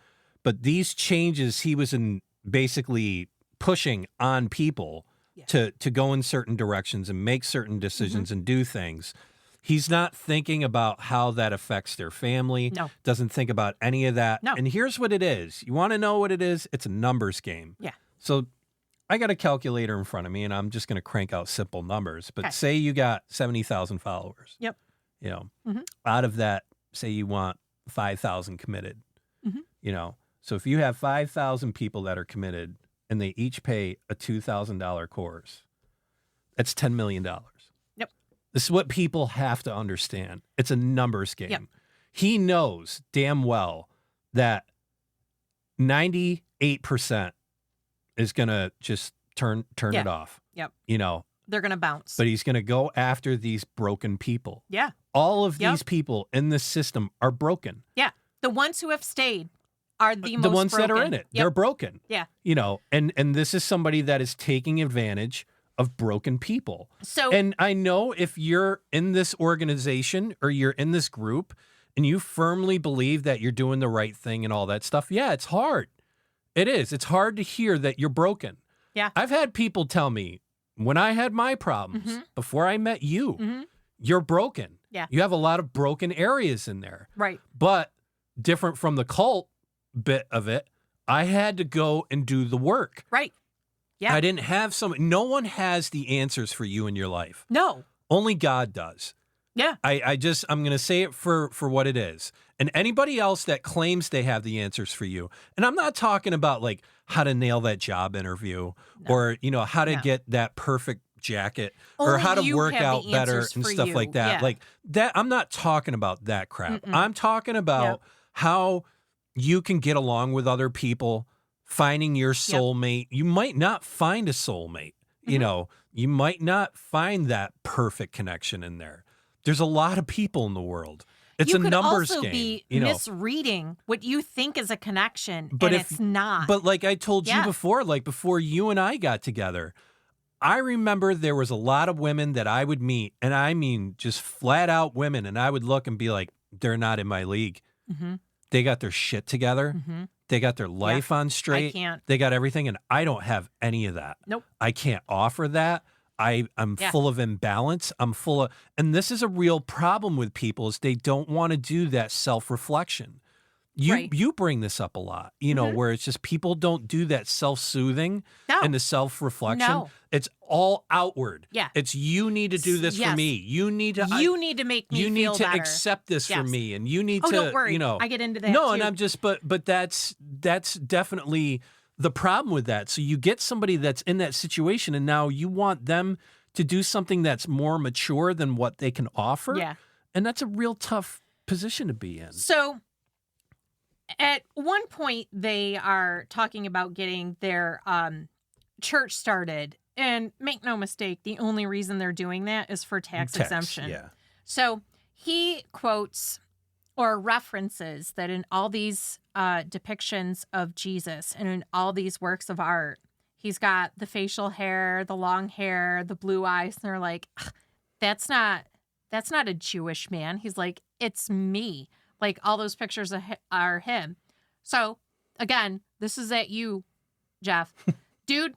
these changes he was in basically pushing on people to go in certain directions and make certain decisions and do things. He's not thinking about how that affects their family. No. Doesn't think about any of that. No. And here's what it is. You want to know what it is? It's a numbers game. Yeah. So I got a calculator in front of me, and I'm just going to crank out simple numbers. But say you got 70,000 followers. Yep. You know, out of that, say you want 5,000 committed. You know, so if you have 5,000 people that are committed and they each pay a $2,000 course, that's $10 million. Yep. This is what people have to understand. It's a numbers game. Yep. He knows damn well that 98% is going to just turn it off. Yep. You know, they're going to bounce. but he's going to go after these broken people. Yeah. All of these people in this system are broken. Yeah. The ones who have stayed are the The most ones that are broken. in it. Yep. They're broken. Yeah. You know, and this is somebody that is taking advantage of broken people. So And I know if you're in this organization or you're in this group and you firmly believe that you're doing the right thing and all that stuff, yeah, it's hard. It is. It's hard to hear that you're broken. Yeah. I've had people tell me when I had my problems before I met you, you're broken. Yeah. You have a lot of broken areas in there. right. But different from the cult bit of it, I had to go and do the work. Right. Yeah. I didn't have no one has the answers for you in your life. No. Only God does. Yeah. I'm going to say it for what it is. And anybody else that claims they have the answers for you. And I'm not talking about like how to nail that job interview or, you know, how to get that perfect jacket or Only how to you work have out the better answers and for stuff you. like that. Yeah. Like that. I'm not talking about that crap. I'm talking about how you can get along with other people, finding your soulmate. You might not find a soulmate. You know, you might not find that perfect connection in there. There's a lot of people in the world. It's you a could numbers also game. be you know, misreading what you think is a connection, But and if- it's not. but like I told you Yeah. before, like before you and I got together, I remember there was a lot of women that I would meet, and I mean just flat out women, and I would look and be like, they're not in my league. They got their shit together. They got their life on straight. can't. They got everything, and I don't have any of that. Nope. I can't offer that. I'm full of imbalance. I'm full of, and this is a real problem with people is they don't want to do that self-reflection. You bring this up a lot, you know, where it's just people don't do that self-soothing No. and the self-reflection. No. It's all outward. Yeah. It's you need to do this for Yes. me. You need to you need to make me you need feel to better. accept this for Yes. me, and you need Oh, to don't worry. you know I get into that no, too. and I'm just but that's definitely the problem with that. So you get somebody that's in that situation, and now you want them to do something that's more mature than what they can offer. Yeah. And that's a real tough position to be in. So at one point, they are talking about getting their church started. And make no mistake, the only reason they're doing that is for tax exemption. Yeah. So he quotes or references that in all these depictions of Jesus and in all these works of art, he's got the facial hair, the long hair, the blue eyes. And they're like, that's not a Jewish man. He's like, it's me. Like all those pictures are him. So again, this is at you, Jeff. Dude,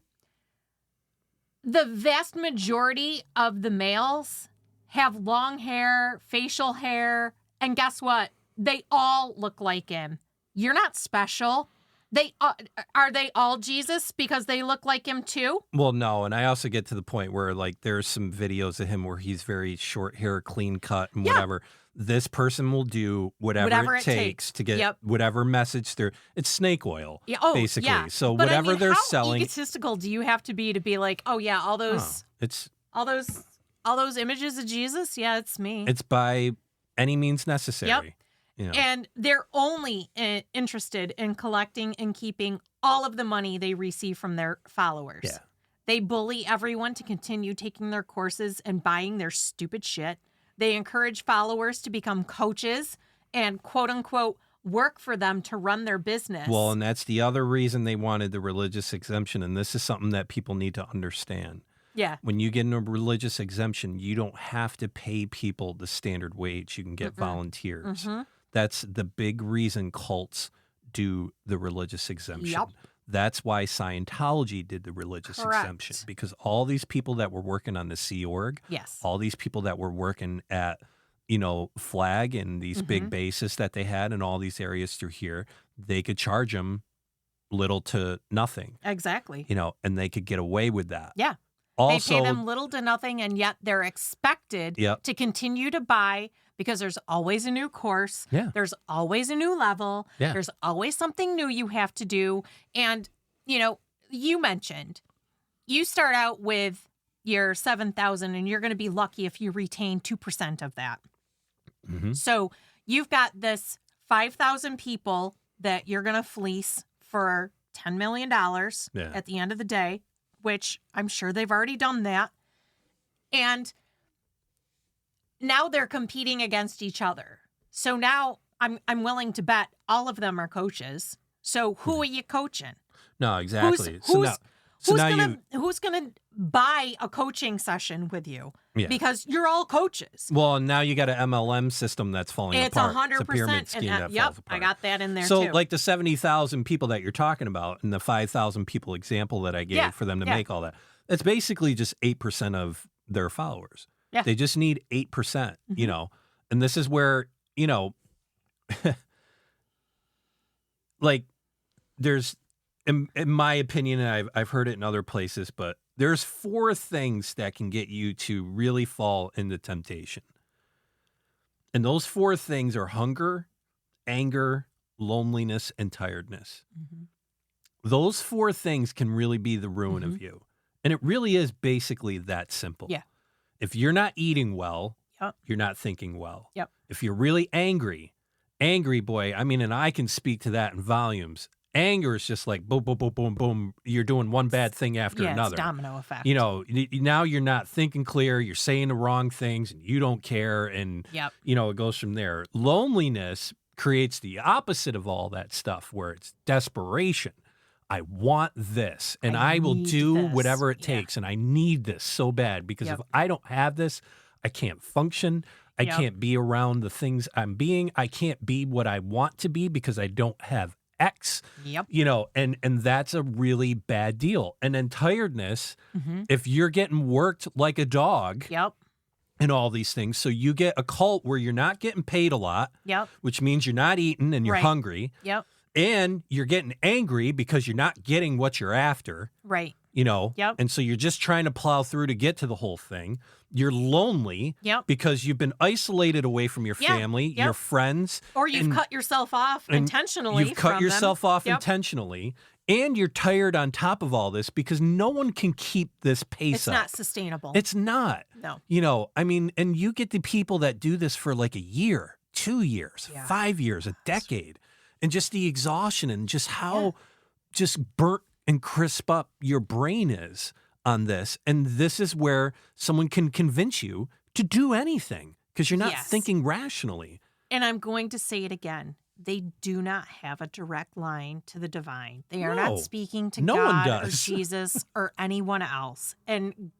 the vast majority of the males have long hair, facial hair, and guess what? They all look like him. You're not special. Are they all Jesus because they look like him too? Well, no, and I also get to the point where like there's some videos of him where he's very short hair, clean cut, and whatever. This person will do whatever it takes to get whatever message they're. It's snake oil, basically. Yeah. So But whatever I mean, they're how selling, egotistical do you have to be like, oh yeah, all those images of Jesus? Yeah, it's me. it's by any means necessary. Yep. You know. And they're only interested in collecting and keeping all of the money they receive from their followers. Yeah. They bully everyone to continue taking their courses and buying their stupid shit. They encourage followers to become coaches and quote unquote work for them to run their business. Well, and that's the other reason they wanted the religious exemption. And this is something that people need to understand. Yeah. When you get in a religious exemption, you don't have to pay people the standard wage. You can get volunteers. Mm-hmm. That's the big reason cults do the religious exemption. Yep. That's why Scientology did the religious Correct. exemption, because all these people that were working on the Sea Org, Yes. all these people that were working at, Flag and these big bases that they had in all these areas through here, they could charge them little to nothing, Exactly. and they could get away with that. Yeah. Also, they pay them little to nothing, and yet they're expected Yep. to continue to buy because there's always a new course. Yeah. There's always a new level. Yeah. There's always something new you have to do. And, you mentioned you start out with your 7,000 and you're going to be lucky if you retain 2% of that. Mhm. So you've got this 5,000 people that you're going to fleece for $10 million at the end of the day, which I'm sure they've already done that. And now they're competing against each other. So now I'm willing to bet all of them are coaches. So who are you coaching? No, exactly. Who's gonna buy a coaching session with you? Yeah. Because you're all coaches. Well, now you got an MLM system that's falling It's apart. 100%. It's a pyramid scheme that Yep, falls apart. I got that in there So, too. like the 70,000 people that you're talking about and the 5,000 people example that I gave for them to make all that, it's basically just 8% of their followers. Yeah. They just need 8%, and this is where, like there's, in my opinion, and I've heard it in other places, but there's 4 things that can get you to really fall into temptation. And those 4 things are hunger, anger, loneliness, and tiredness. Mm-hmm. Those 4 things can really be the ruin of you. And it really is basically that simple. Yeah. If you're not eating well, Yep. you're not thinking well. Yep. If you're really angry, boy, and I can speak to that in volumes. Anger is just like boom, boom, boom, boom, boom. You're doing one bad thing after another. It's domino effect. Now you're not thinking clear. You're saying the wrong things and you don't care. And, Yep. it goes from there. Loneliness creates the opposite of all that stuff where it's desperation. I want this and I will do this. whatever it takes. And I need this so bad because if I don't have this, I can't function. I can't be around the things I'm being. I can't be what I want to be because I don't have X, and that's a really bad deal. And then tiredness, if you're getting worked like a dog and all these things, so you get a cult where you're not getting paid a lot, which means you're not eating and you're hungry, and you're getting angry because you're not getting what you're after, right. And so you're just trying to plow through to get to the whole thing. You're lonely because you've been isolated away from your family, your friends. Or you've cut yourself off intentionally. You've cut yourself off intentionally. And you're tired on top of all this because no one can keep this pace up. It's not sustainable. It's not. No. And you get the people that do this for like a year, 2 years, 5 years, a decade. And just the exhaustion and just how just burnt and crisp up your brain is on this. And this is where someone can convince you to do anything because you're not thinking rationally. And I'm going to say it again. They do not have a direct line to the divine. They are not speaking to God or Jesus or anyone else. And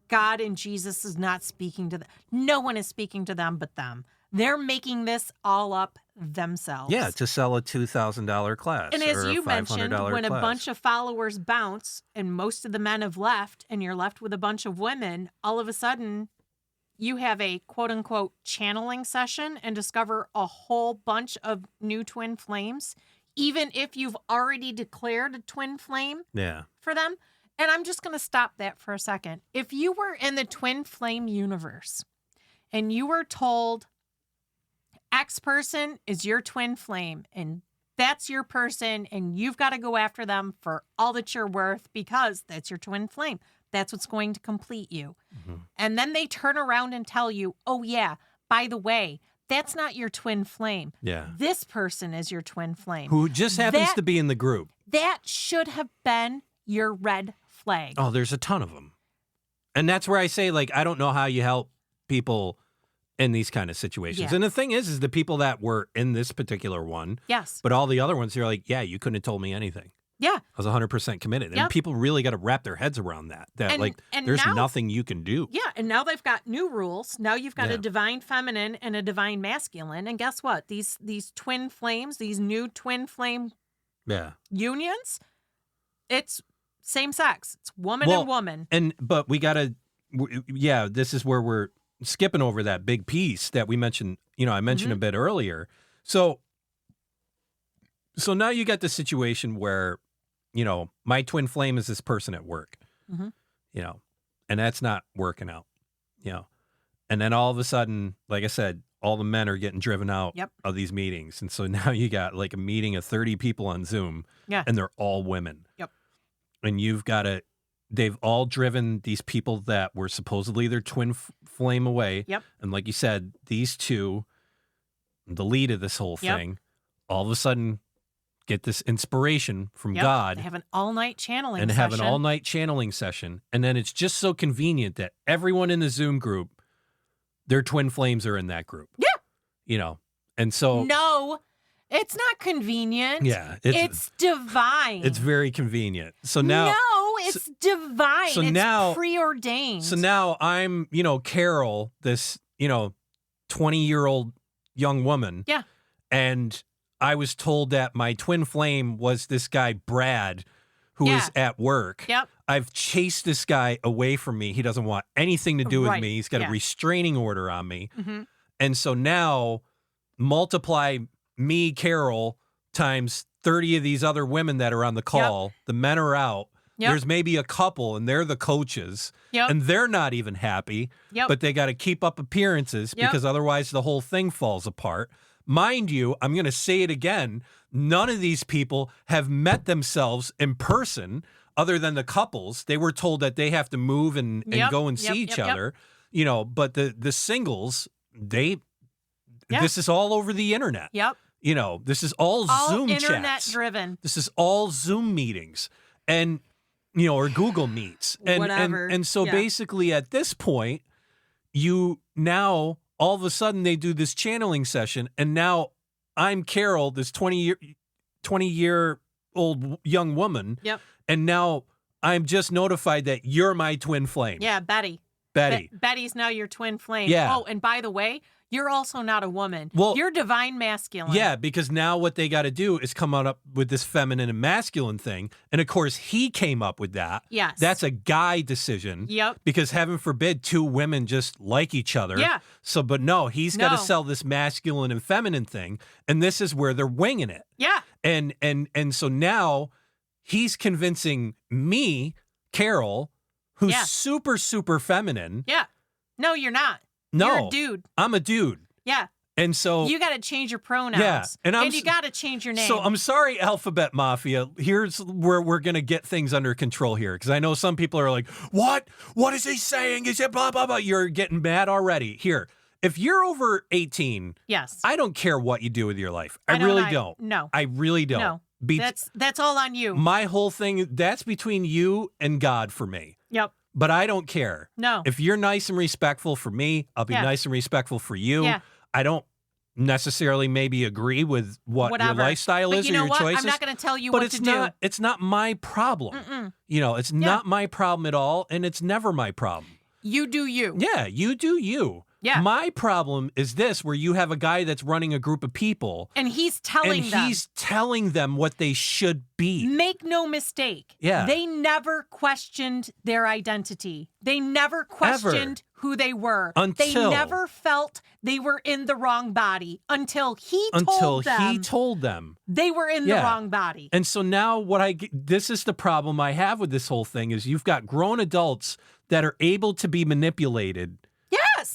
God and Jesus is not speaking to them. No one is speaking to them but them. They're making this all up themselves. Yeah, to sell a $2,000 class. And as or you a $500 mentioned, when class. a bunch of followers bounce and most of the men have left and you're left with a bunch of women, all of a sudden you have a quote unquote channeling session and discover a whole bunch of new twin flames, even if you've already declared a twin flame for them. And I'm just going to stop that for a second. If you were in the twin flame universe and you were told X person is your twin flame and that's your person and you've got to go after them for all that you're worth because that's your twin flame. That's what's going to complete you. And then they turn around and tell you, oh yeah, by the way, that's not your twin flame. Yeah. This person is your twin flame. Who just happens to be in the group. That should have been your red flag. Oh, there's a ton of them. And that's where I say, like, I don't know how you help people in these kind of situations. Yeah. And the thing is the people that were in this particular one, Yes. but all the other ones, they're like, yeah, you couldn't have told me anything. Yeah. I was 100% committed. And Yep. people really got to wrap their heads around that. And there's now, nothing you can do. Yeah, and now they've got new rules. Now you've got a divine feminine and a divine masculine. And guess what? These twin flames, these new twin flame unions, it's same sex. It's woman and woman. But we got to, this is where we're skipping over that big piece that we mentioned, I mentioned a bit earlier. So now you got the situation where, my twin flame is this person at work, and that's not working out, and then all of a sudden, like I said, all the men are getting driven out of these meetings. And so now you got like a meeting of 30 people on Zoom and they're all women. Yep. And they've all driven these people that were supposedly their twin flame away. Yep. And like you said, these two, the lead of this whole thing, all of a sudden get this inspiration from God. They have an all-night channeling and session. have an all-night channeling session. And then it's just so convenient that everyone in the Zoom group, their twin flames are in that group. Yeah. And so. No, it's not convenient. Yeah. It's divine. It's very convenient. So now. No, it's divine. So it's now, preordained. So now I'm, Carol, this, 20-year-old young woman. Yeah. And I was told that my twin flame was this guy, Brad, who is at work. Yep. I've chased this guy away from me. He doesn't want anything to do with me. He's got a restraining order on me. Mm-hmm. And so now multiply me, Carol, times 30 of these other women that are on the call. Yep. The men are out. Yep. There's maybe a couple, and they're the coaches. Yep. And they're not even happy. Yep. But they got to keep up appearances because otherwise the whole thing falls apart. Mind you, I'm going to say it again. None of these people have met themselves in person other than the couples. They were told that they have to move and go and see each other, but the singles, this is all over the internet. Yep. This is all Zoom chats. All internet driven. This is all Zoom meetings and, or Google Meets. And, whatever. And so basically at this point, now all of a sudden they do this channeling session, and now I'm Carol, this 20-year-old young woman. Yep. And now I'm just notified that you're my twin flame. Yeah, Betty. Betty's now your twin flame. Yeah. Oh, and by the way, you're also not a woman. Well, you're divine masculine. Yeah, because now what they got to do is come up with this feminine and masculine thing. And of course, he came up with that. Yes. That's a guy decision. Yep. Because heaven forbid two women just like each other. Yeah. So, but no, he's got to sell this masculine and feminine thing. And this is where they're winging it. Yeah. And so now he's convincing me, Carol, who's super, super feminine. Yeah. No, you're not. No. You're a dude. I'm a dude. Yeah. And so you got to change your pronouns. Yeah. And you got to change your name. So I'm sorry, Alphabet Mafia. Here's where we're going to get things under control here. Because I know some people are like, what? What is he saying? Is it blah, blah, blah? You're getting mad already. Here, if you're over 18, I don't care what you do with your life. I really don't. No. I really don't. No. That's all on you. My whole thing, that's between you and God for me. Yep. But I don't care. No. If you're nice and respectful for me, I'll be nice and respectful for you. Yeah. I don't necessarily maybe agree with what your lifestyle is or your choices. I'm not going to tell you what to do. It's not my problem. Mm-mm. It's not my problem at all, and it's never my problem. You do you. Yeah, you do you. Yeah. My problem is this, where you have a guy that's running a group of people. And he's telling them what they should be. Make no mistake. Yeah. They never questioned their identity. They never questioned who they were. They never felt they were in the wrong body until he told them they were in the wrong body. And so now this is the problem I have with this whole thing is you've got grown adults that are able to be manipulated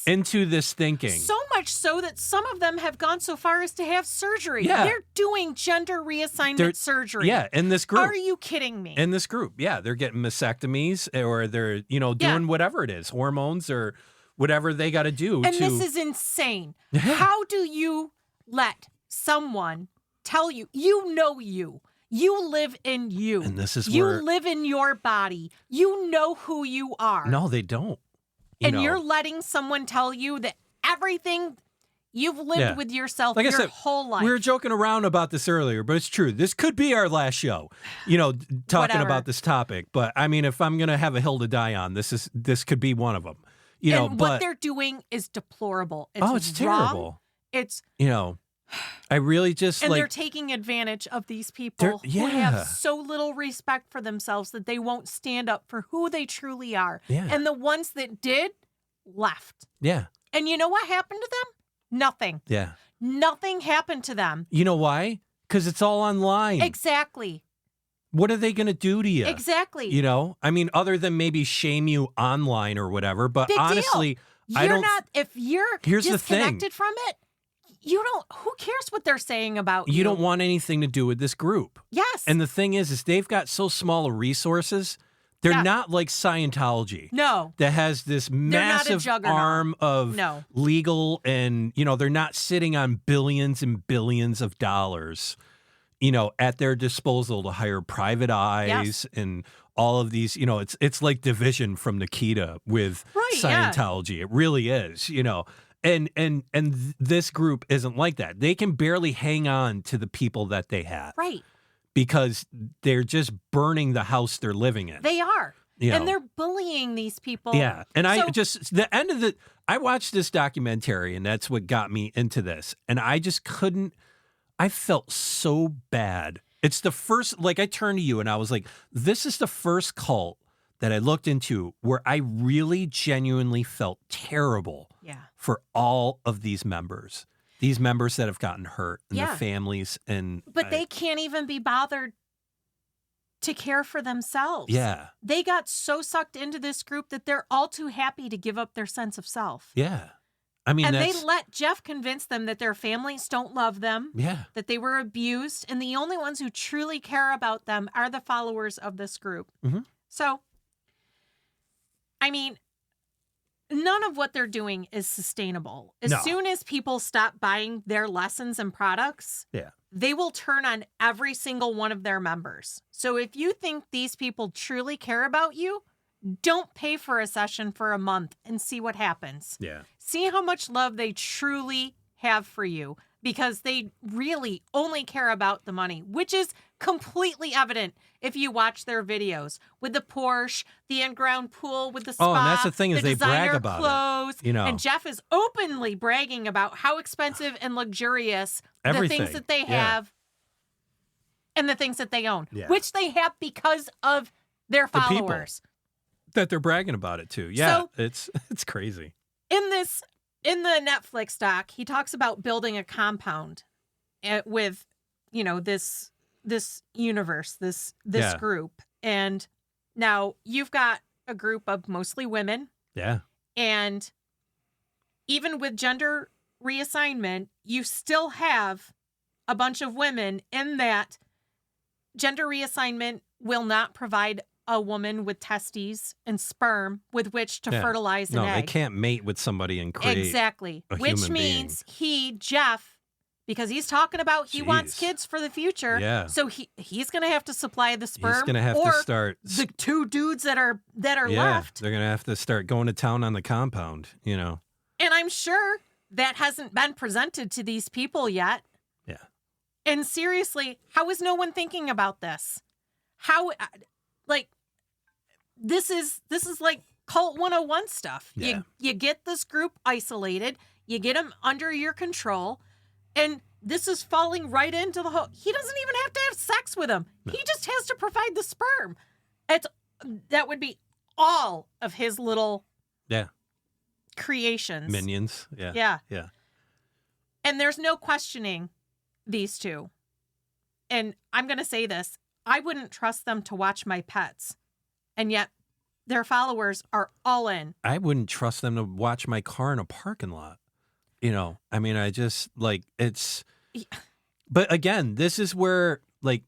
into this thinking. So much so that some of them have gone so far as to have surgery. Yeah. They're doing gender reassignment surgery. Yeah, in this group. Are you kidding me? In this group, yeah. They're getting mastectomies or they're, doing whatever it is, hormones or whatever they got to do. And this is insane. How do you let someone tell you, you live in you. And this is you live in your body. You know who you are. No, they don't. You're letting someone tell you that everything You've lived with yourself like your I said, whole life. We were joking around about this earlier, but it's true. This could be our last show, you know, talking about this topic. But I mean, if I'm going to have a hill to die on, this could be one of them. You know, and but what they're doing is deplorable. It's wrong. terrible. It's, you know, I really just and like they're taking advantage of these people who have so little respect for themselves that they won't stand up for who they truly are. Yeah. And the ones that did left. Yeah. And you know what happened to them? Nothing. Yeah. Nothing happened to them. You know why? Because it's all online. Exactly. What are they going to do to you? Exactly. You know, I mean, other than maybe shame you online or whatever. But Big honestly, deal. I don't. If you're disconnected from it, you don't. Who cares what they're saying about you? You don't want anything to do with this group. Yes. And the thing is they've got so small of resources. They're not like Scientology. No. That has this massive arm of legal and, you know, they're not sitting on billions and billions of dollars, you know, at their disposal to hire private eyes and all of these, you know, it's like Division from Nikita with Scientology. It really is, you know. And this group isn't like that. They can barely hang on to the people that they have. Right. Because they're just burning the house they're living in. They are. You know. And they're bullying these people. Yeah. And I watched this documentary and that's what got me into this. And I just couldn't, I felt so bad. It's the first, like I turned to you and I was like, this is the first cult that I looked into where I really genuinely felt terrible for all of these members. These members that have gotten hurt and their families. But they can't even be bothered to care for themselves. Yeah. They got so sucked into this group that they're all too happy to give up their sense of self. Yeah. I mean, they let Jeff convince them that their families don't love them. Yeah. That they were abused. And the only ones who truly care about them are the followers of this group. Mm-hmm. So, I mean, none of what they're doing is sustainable. As soon as people stop buying their lessons and products, they will turn on every single one of their members. So if you think these people truly care about you, don't pay for a session for a month and see what happens. Yeah. See how much love they truly have for you, because they really only care about the money, which is completely evident if you watch their videos with the Porsche, the in-ground pool with the spa. Oh, and that's the thing is they brag about clothes, it. You know, and Jeff is openly bragging about how expensive and luxurious the things that they have and the things that they own, which they have because of their followers. That they're bragging about it too. Yeah, so, it's crazy. In the Netflix doc, he talks about building a compound with, you know, this universe, this group. And now you've got a group of mostly women. Yeah. And even with gender reassignment, you still have a bunch of women in that gender reassignment will not provide a woman with testes and sperm with which to fertilize an egg. No, they can't mate with somebody and create exactly. a Which human means being. Jeff, because he's talking about he wants kids for the future. Yeah. So he's going to have to supply the sperm. He's going to have to start the two dudes that are left. They're going to have to start going to town on the compound, you know. And I'm sure that hasn't been presented to these people yet. Yeah. And seriously, how is no one thinking about this? How, like, this is like cult 101 stuff. Yeah. You get this group isolated, you get them under your control, and this is falling right into the whole. He doesn't even have to have sex with them. No. He just has to provide the sperm. That would be all of his little creations. Minions. Yeah. Yeah. Yeah. And there's no questioning these two. And I'm going to say this. I wouldn't trust them to watch my pets. And yet their followers are all in. I wouldn't trust them to watch my car in a parking lot. You know, I mean, I just like it's. But again, this is where like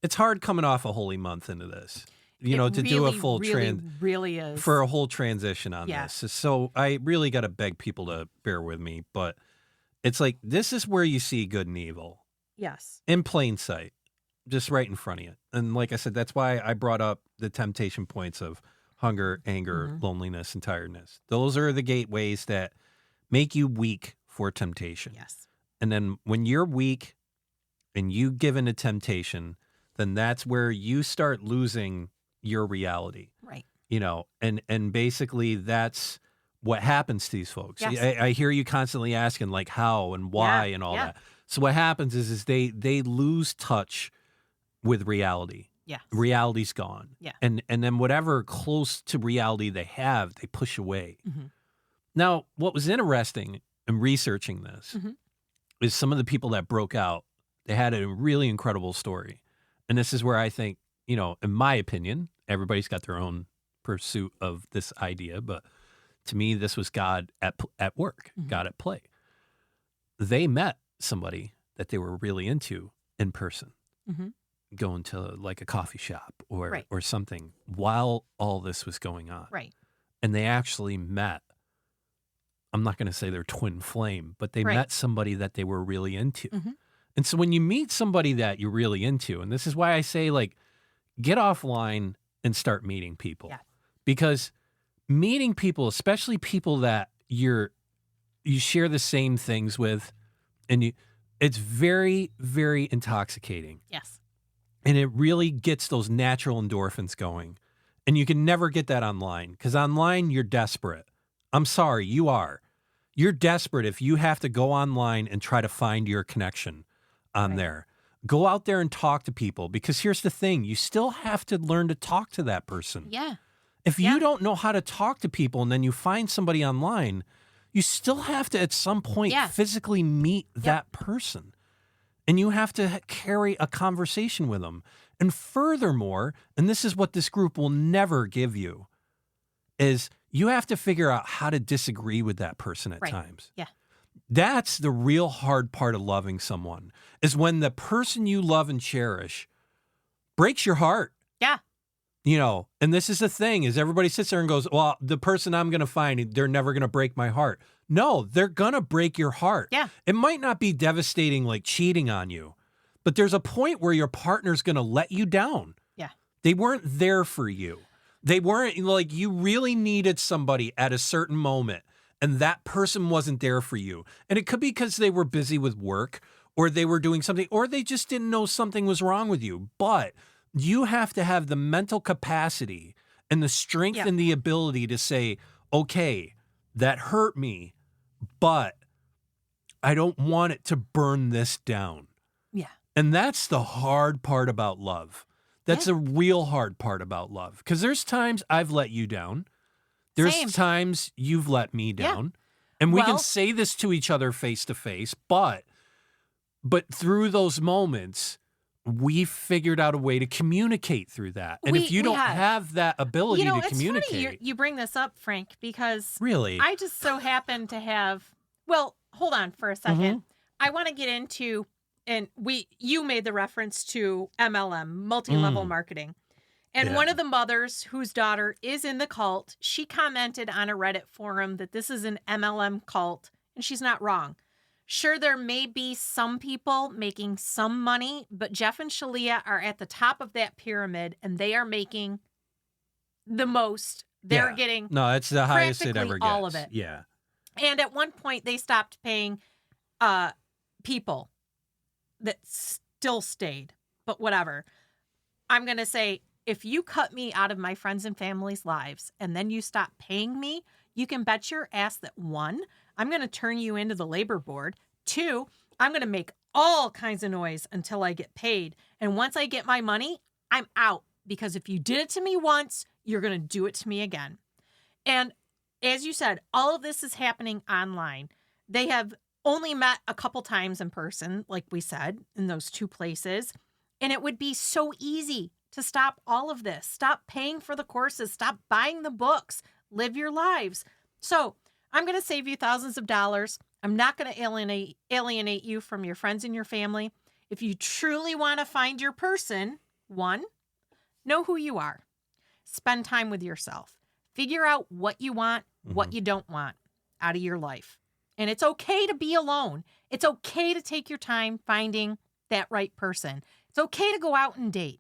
it's hard coming off a holy month into this. You know, to do a full really is for a whole transition on this. So I really got to beg people to bear with me. But it's like this is where you see good and evil. Yes. In plain sight. Just right in front of you. And like I said, that's why I brought up the temptation points of hunger, anger, loneliness, and tiredness. Those are the gateways that make you weak for temptation. Yes. And then when you're weak and you give in to temptation, then that's where you start losing your reality. Right. You know, and basically that's what happens to these folks. Yes. I hear you constantly asking like how and why and all that. So what happens is they lose touch with reality. Yes. Reality's gone. Yeah. And then whatever close to reality they have, they push away. Mm-hmm. Now, what was interesting in researching this Mm-hmm. is some of the people that broke out, they had a really incredible story. And this is where I think, you know, in my opinion, everybody's got their own pursuit of this idea, but to me, this was God at work, Mm-hmm. God at play. They met somebody that they were really into in person, Mm-hmm. going to like a coffee shop or Right. or something while all this was going on. Right. And they actually met, I'm not going to say they're twin flame, but they Right. met somebody that they were really into. Mm-hmm. And so when you meet somebody that you're really into, and this is why I say, like, get offline and start meeting people. Yeah. Because meeting people, especially people that you share the same things with, and it's very, very intoxicating. Yes. And it really gets those natural endorphins going. And you can never get that online, because online you're desperate. I'm sorry, you are. You're desperate if you have to go online and try to find your connection on Right. there. Go out there and talk to people, because here's the thing. You still have to learn to talk to that person. Yeah. If Yeah. you don't know how to talk to people and then you find somebody online, you still have to at some point Yeah. physically meet that person. And you have to carry a conversation with them. And furthermore, and this is what this group will never give you, is you have to figure out how to disagree with that person at Right. times. Yeah. That's the real hard part of loving someone, is when the person you love and cherish breaks your heart. Yeah. You know, and this is the thing, is everybody sits there and goes, well, the person I'm going to find, they're never going to break my heart. No, they're going to break your heart. Yeah. It might not be devastating like cheating on you, but there's a point where your partner's going to let you down. Yeah. They weren't there for you. They weren't, like, you really needed somebody at a certain moment, and that person wasn't there for you. And it could be because they were busy with work, or they were doing something, or they just didn't know something was wrong with you. But you have to have the mental capacity and the strength and the ability to say, okay, that hurt me, but I don't want it to burn this down. Yeah. And that's the hard part about love. That's a real hard part about love. Because there's times I've let you down. There's Same. times you've let me down. And we can Well- say this to each other face to face, but through those moments, we figured out a way to communicate through that. And if you don't have that ability to communicate. It's funny you bring this up, Frank, because Really? I just so happen to have, well, hold on for a second. Mm-hmm. I want to get into, and you made the reference to MLM, multi-level marketing. And one of the mothers whose daughter is in the cult, she commented on a Reddit forum that this is an MLM cult, and she's not wrong. Sure, there may be some people making some money, but Jeff and Shalia are at the top of that pyramid, and they are making the most. They're getting no, it's the highest it ever practically gets. all of it. Yeah. And at one point, they stopped paying people that still stayed. But whatever. I'm going to say, if you cut me out of my friends and family's lives and then you stop paying me, you can bet your ass that 1, I'm going to turn you into the labor board. 2, I'm going to make all kinds of noise until I get paid. And once I get my money, I'm out. Because if you did it to me once, you're going to do it to me again. And as you said, all of this is happening online. They have only met a couple times in person, like we said, in those 2 places. And it would be so easy to stop all of this. Stop paying for the courses. Stop buying the books. Live your lives. So I'm going to save you thousands of dollars. I'm not going to alienate you from your friends and your family. If you truly want to find your person, 1, know who you are. Spend time with yourself. Figure out what you want, what you don't want out of your life. And it's okay to be alone. It's okay to take your time finding that right person. It's okay to go out and date.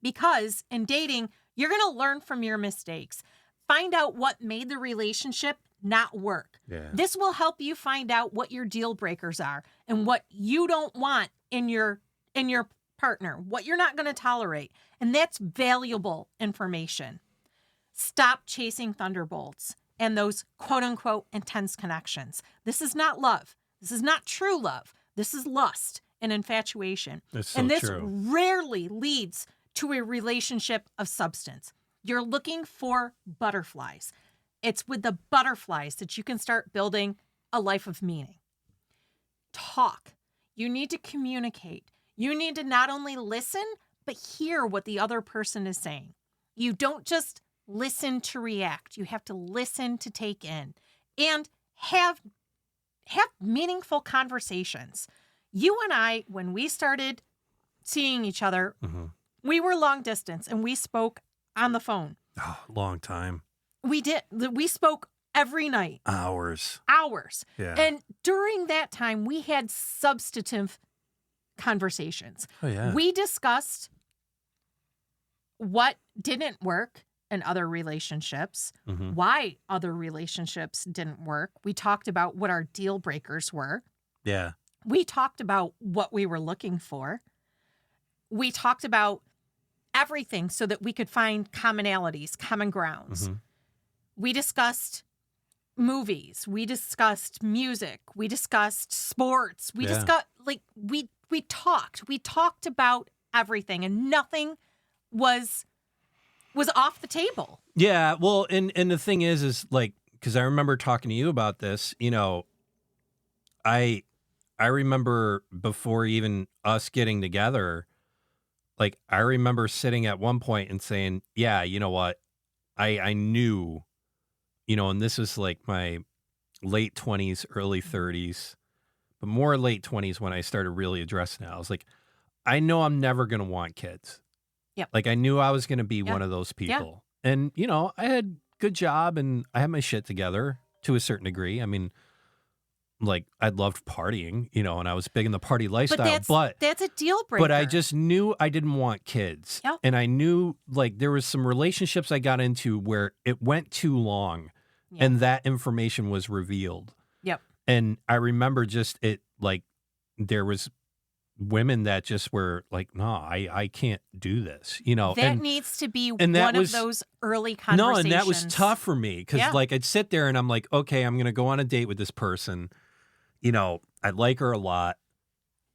Because in dating, you're going to learn from your mistakes. Find out what made the relationship not work. Yeah. This will help you find out what your deal breakers are and what you don't want in your partner, what you're not going to tolerate. And that's valuable information. Stop chasing thunderbolts and those quote unquote intense connections. This is not love. This is not true love. This is lust and infatuation. That's so and this true. rarely leads to a relationship of substance. You're looking for butterflies. It's with the butterflies that you can start building a life of meaning. Talk. You need to communicate. You need to not only listen, but hear what the other person is saying. You don't just listen to react. You have to listen to take in and have meaningful conversations. You and I, when we started seeing each other, we were long distance and we spoke on the phone. Oh, long time. We did. We spoke every night. Hours. Yeah. And during that time, we had substantive conversations. Oh, yeah. We discussed what didn't work in other relationships, why other relationships didn't work. We talked about what our deal breakers were. Yeah. We talked about what we were looking for. We talked about everything so that we could find commonalities, common grounds. We discussed movies. We discussed music. We discussed sports. We discussed, we talked. We talked about everything and nothing was off the table. Yeah. Well, and the thing is like, because I remember talking to you about this, you know, I remember before even us getting together, like I remember sitting at one point and saying, yeah, you know what? I knew, you know, and this was like my late 20s, early 30s, but more late 20s when I started really addressing it. I was like, I know I'm never going to want kids. Yep. Like I knew I was going to be one of those people. And, you know, I had good job and I had my shit together to a certain degree. I mean, like I loved partying, you know, and I was big in the party lifestyle, but that's a deal breaker. But I just knew I didn't want kids. Yep. And I knew like there was some relationships I got into where it went too long and that information was revealed. Yep. And I remember just it like there was women that just were like, no, I can't do this, you know. That needs to be one of those early conversations. No, and that was tough for me because like I'd sit there and I'm like, okay, I'm going to go on a date with this person. You know, I like her a lot.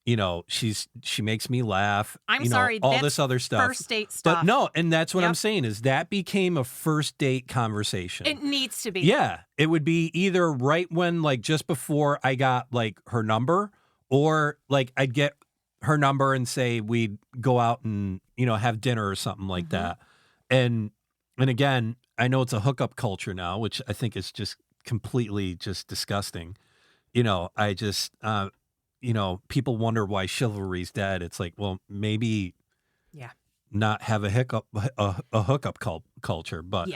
You know, she makes me laugh. I'm you know, sorry, all that's this other stuff. First date stuff. But no, and that's what I'm saying is that became a first date conversation. It needs to be. Yeah, it would be either right when like just before I got like her number, or like I'd get her number and say we'd go out and, you know, have dinner or something like that. And again, I know it's a hookup culture now, which I think is just completely just disgusting. You know, I just, you know, people wonder why chivalry's dead. It's like, well, maybe not have a hookup culture, but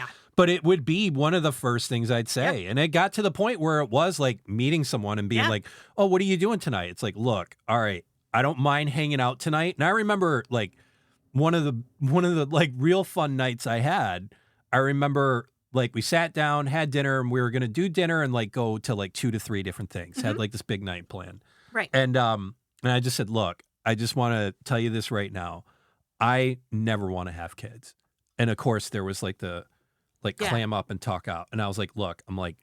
it would be one of the first things I'd say. Yep. And it got to the point where it was like meeting someone and being like, oh, what are you doing tonight? It's like, look, all right, I don't mind hanging out tonight. And I remember like one of the like real fun nights I had, I remember like we sat down, had dinner, and we were going to do dinner and like go to like 2 to 3 different things. Had like this big night planned. Right. And I just said, look, I just want to tell you this right now. I never want to have kids. And of course there was like the clam up and talk out. And I was like, look, I'm like,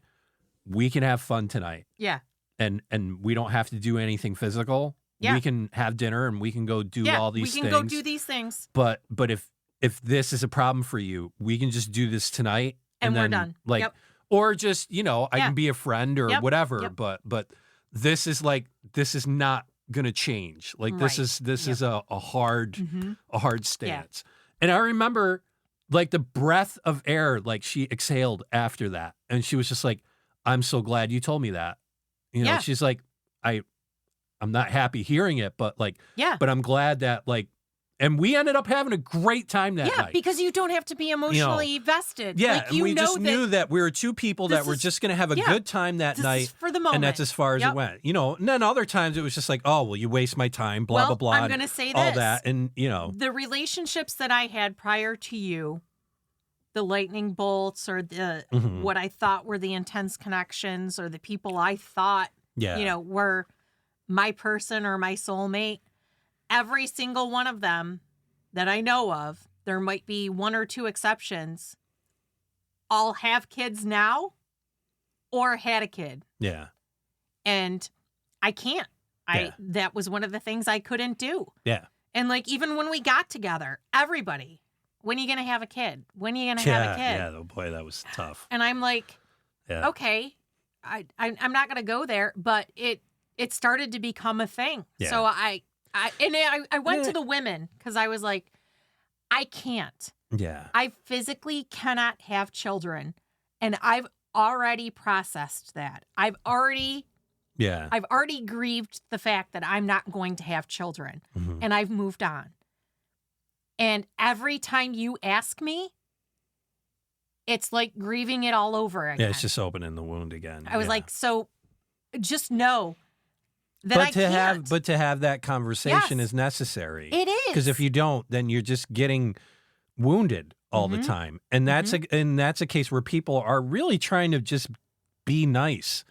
we can have fun tonight. Yeah. And we don't have to do anything physical. Yeah. We can have dinner and we can go do all these things. We can go do these things. But if this is a problem for you, we can just do this tonight. And then, we're done. Like, or just, you know, I can be a friend or whatever. But this is like, this is not going to change. Like this is a hard stance. And I remember like the breath of air, like she exhaled after that. And she was just like, I'm so glad you told me that. You know, she's like, I'm not happy hearing it, but like, but I'm glad that like, and we ended up having a great time that night. Yeah, because you don't have to be emotionally vested. Yeah, like, and we just knew that we were two people that were just going to have a good time that night. This is for the moment. And that's as far as it went. You know, and then other times it was just like, oh, well, you waste my time, blah, blah, blah. I'm going to say all this. that. And, you know. The relationships that I had prior to you the lightning bolts or the what I thought were the intense connections or the people I thought, were my person or my soulmate. Every single one of them that I know of, there might be one or two exceptions, all have kids now or had a kid. Yeah. And I can't. That was one of the things I couldn't do. Yeah. And like, even when we got together, everybody, when are you going to have a kid? When are you going to have a kid? Yeah, oh boy, that was tough. And I'm like, okay, I'm not going to go there, but it started to become a thing. Yeah. So I went to the women because I was like, I can't. Yeah. I physically cannot have children. And I've already processed that. I've already grieved the fact that I'm not going to have children. And I've moved on. And every time you ask me, it's like grieving it all over again. Yeah, it's just opening the wound again. I was like, so just know that I can't. But to have that conversation is necessary. It is. Because if you don't, then you're just getting wounded all the time. And that's a case where people are really trying to just be nice.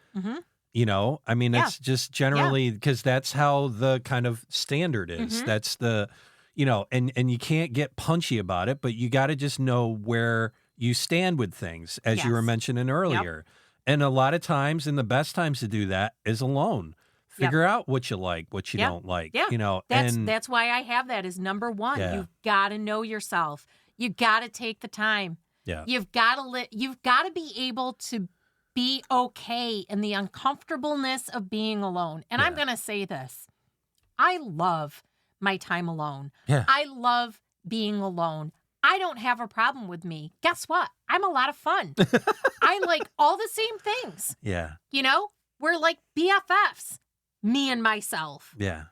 You know, I mean, that's just generally because that's how the kind of standard is. That's the, and you can't get punchy about it, but you got to just know where you stand with things, as you were mentioning earlier. And a lot of times, and the best times to do that is alone. Figure out what you like, what you don't like. That's why I have that as number one. You've got to know yourself. You got to take the time. Yeah. You've got to be able to be okay in the uncomfortableness of being alone. And I'm going to say this. I love my time alone. Yeah. I love being alone. I don't have a problem with me. Guess what? I'm a lot of fun. I like all the same things. Yeah. We're like BFFs, me and myself. Yeah.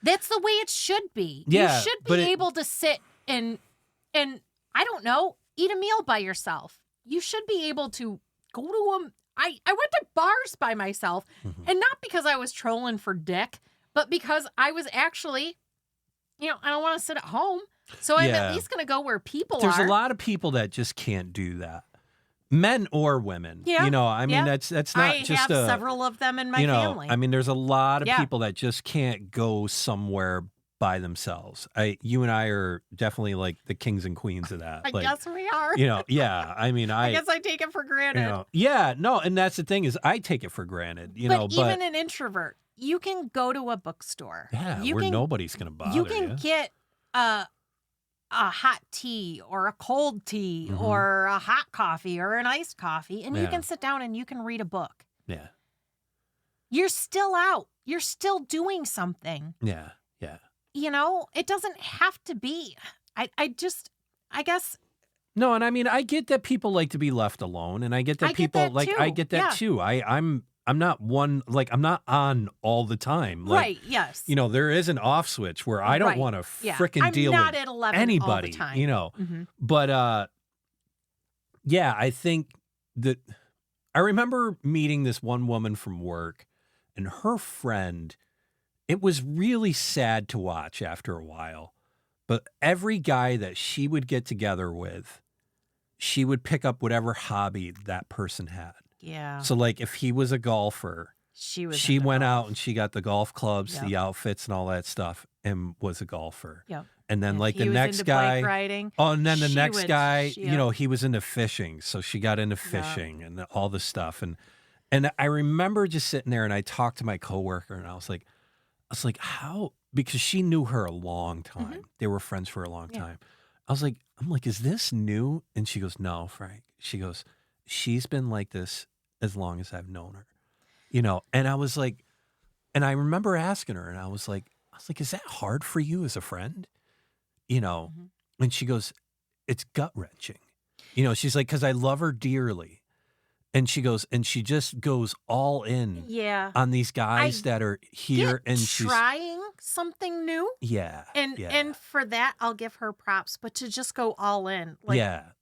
That's the way it should be. Yeah, you should be able to sit and I don't know, eat a meal by yourself. You should be able to go to I went to bars by myself, and not because I was trolling for dick, but because I was actually, I don't want to sit at home. So I'm at least going to go where people There's are. a lot of people that just can't do that. Men or women. Yeah. I mean, that's not I just have several of them in my family. I mean, there's a lot of people that just can't go somewhere by themselves. You and I are definitely like the kings and queens of that. I guess we are. I mean, I guess I take it for granted. And that's the thing is I take it for granted, but even an introvert, you can go to a bookstore. Yeah, where nobody's going to bother you. You can get a hot tea or a cold tea or a hot coffee or an iced coffee, and you can sit down and you can read a book. Yeah. You're still out. You're still doing something. Yeah, yeah. It doesn't have to be. I guess. No, and I mean, I get that people like to be left alone, and I get that people I get that too. I'm not one, I'm not on all the time. Right, yes. There is an off switch where I don't want to frickin' deal with at 11 anybody, all the time. But, I think that I remember meeting this one woman from work, and her friend, it was really sad to watch after a while, but every guy that she would get together with, she would pick up whatever hobby that person had. Yeah. So if he was a golfer, she went out and she got the golf clubs, the outfits and all that stuff and was a golfer. Yep. And then the next guy, bike riding, and then the next guy, he was into fishing. So she got into fishing and all this stuff. And I remember just sitting there and I talked to my coworker and I was like, how, because she knew her a long time. They were friends for a long time. I'm like, is this new? And she goes, no, Frank. She goes, she's been like this as long as I've known her, and I was like, and I remember asking her and I was like, is that hard for you as a friend? And she goes, it's gut wrenching. She's like, cause I love her dearly. And she goes, and she just goes all in on these guys that are here and she's trying something new. Yeah. And for that, I'll give her props, but to just go all in.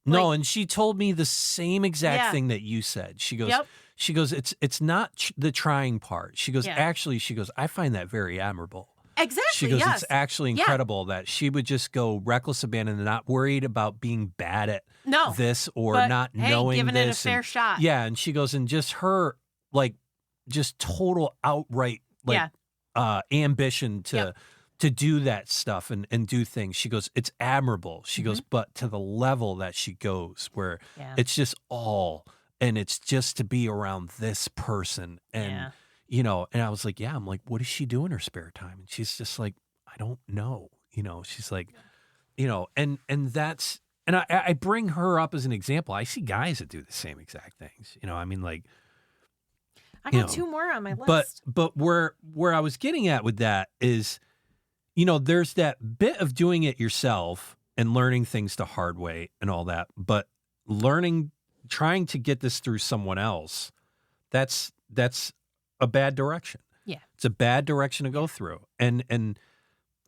No, and she told me the same exact thing that you said. She goes, it's not the trying part. She goes, actually, I find that very admirable. Exactly, She goes, yes. it's actually incredible that she would just go reckless abandon and not worried about being bad at No, this or but, not hey, knowing giving this. it a fair shot. Yeah, and she goes, and just her, like, just total outright, like, ambition to do that stuff and do things. She goes, it's admirable. She goes, but to the level that she goes where it's just all, and it's just to be around this person. And, you know, and I was like, I'm like, what does she do in her spare time? And she's just like, I don't know. You know, she's like, you know, and that's, and I bring her up as an example. I see guys that do the same exact things. You know, I mean, like, I got two more on my list. But where I was getting at with that is, you know, there's that bit of doing it yourself and learning things the hard way and all that, but trying to get this through someone else, that's a bad direction. Yeah. It's a bad direction to go through. And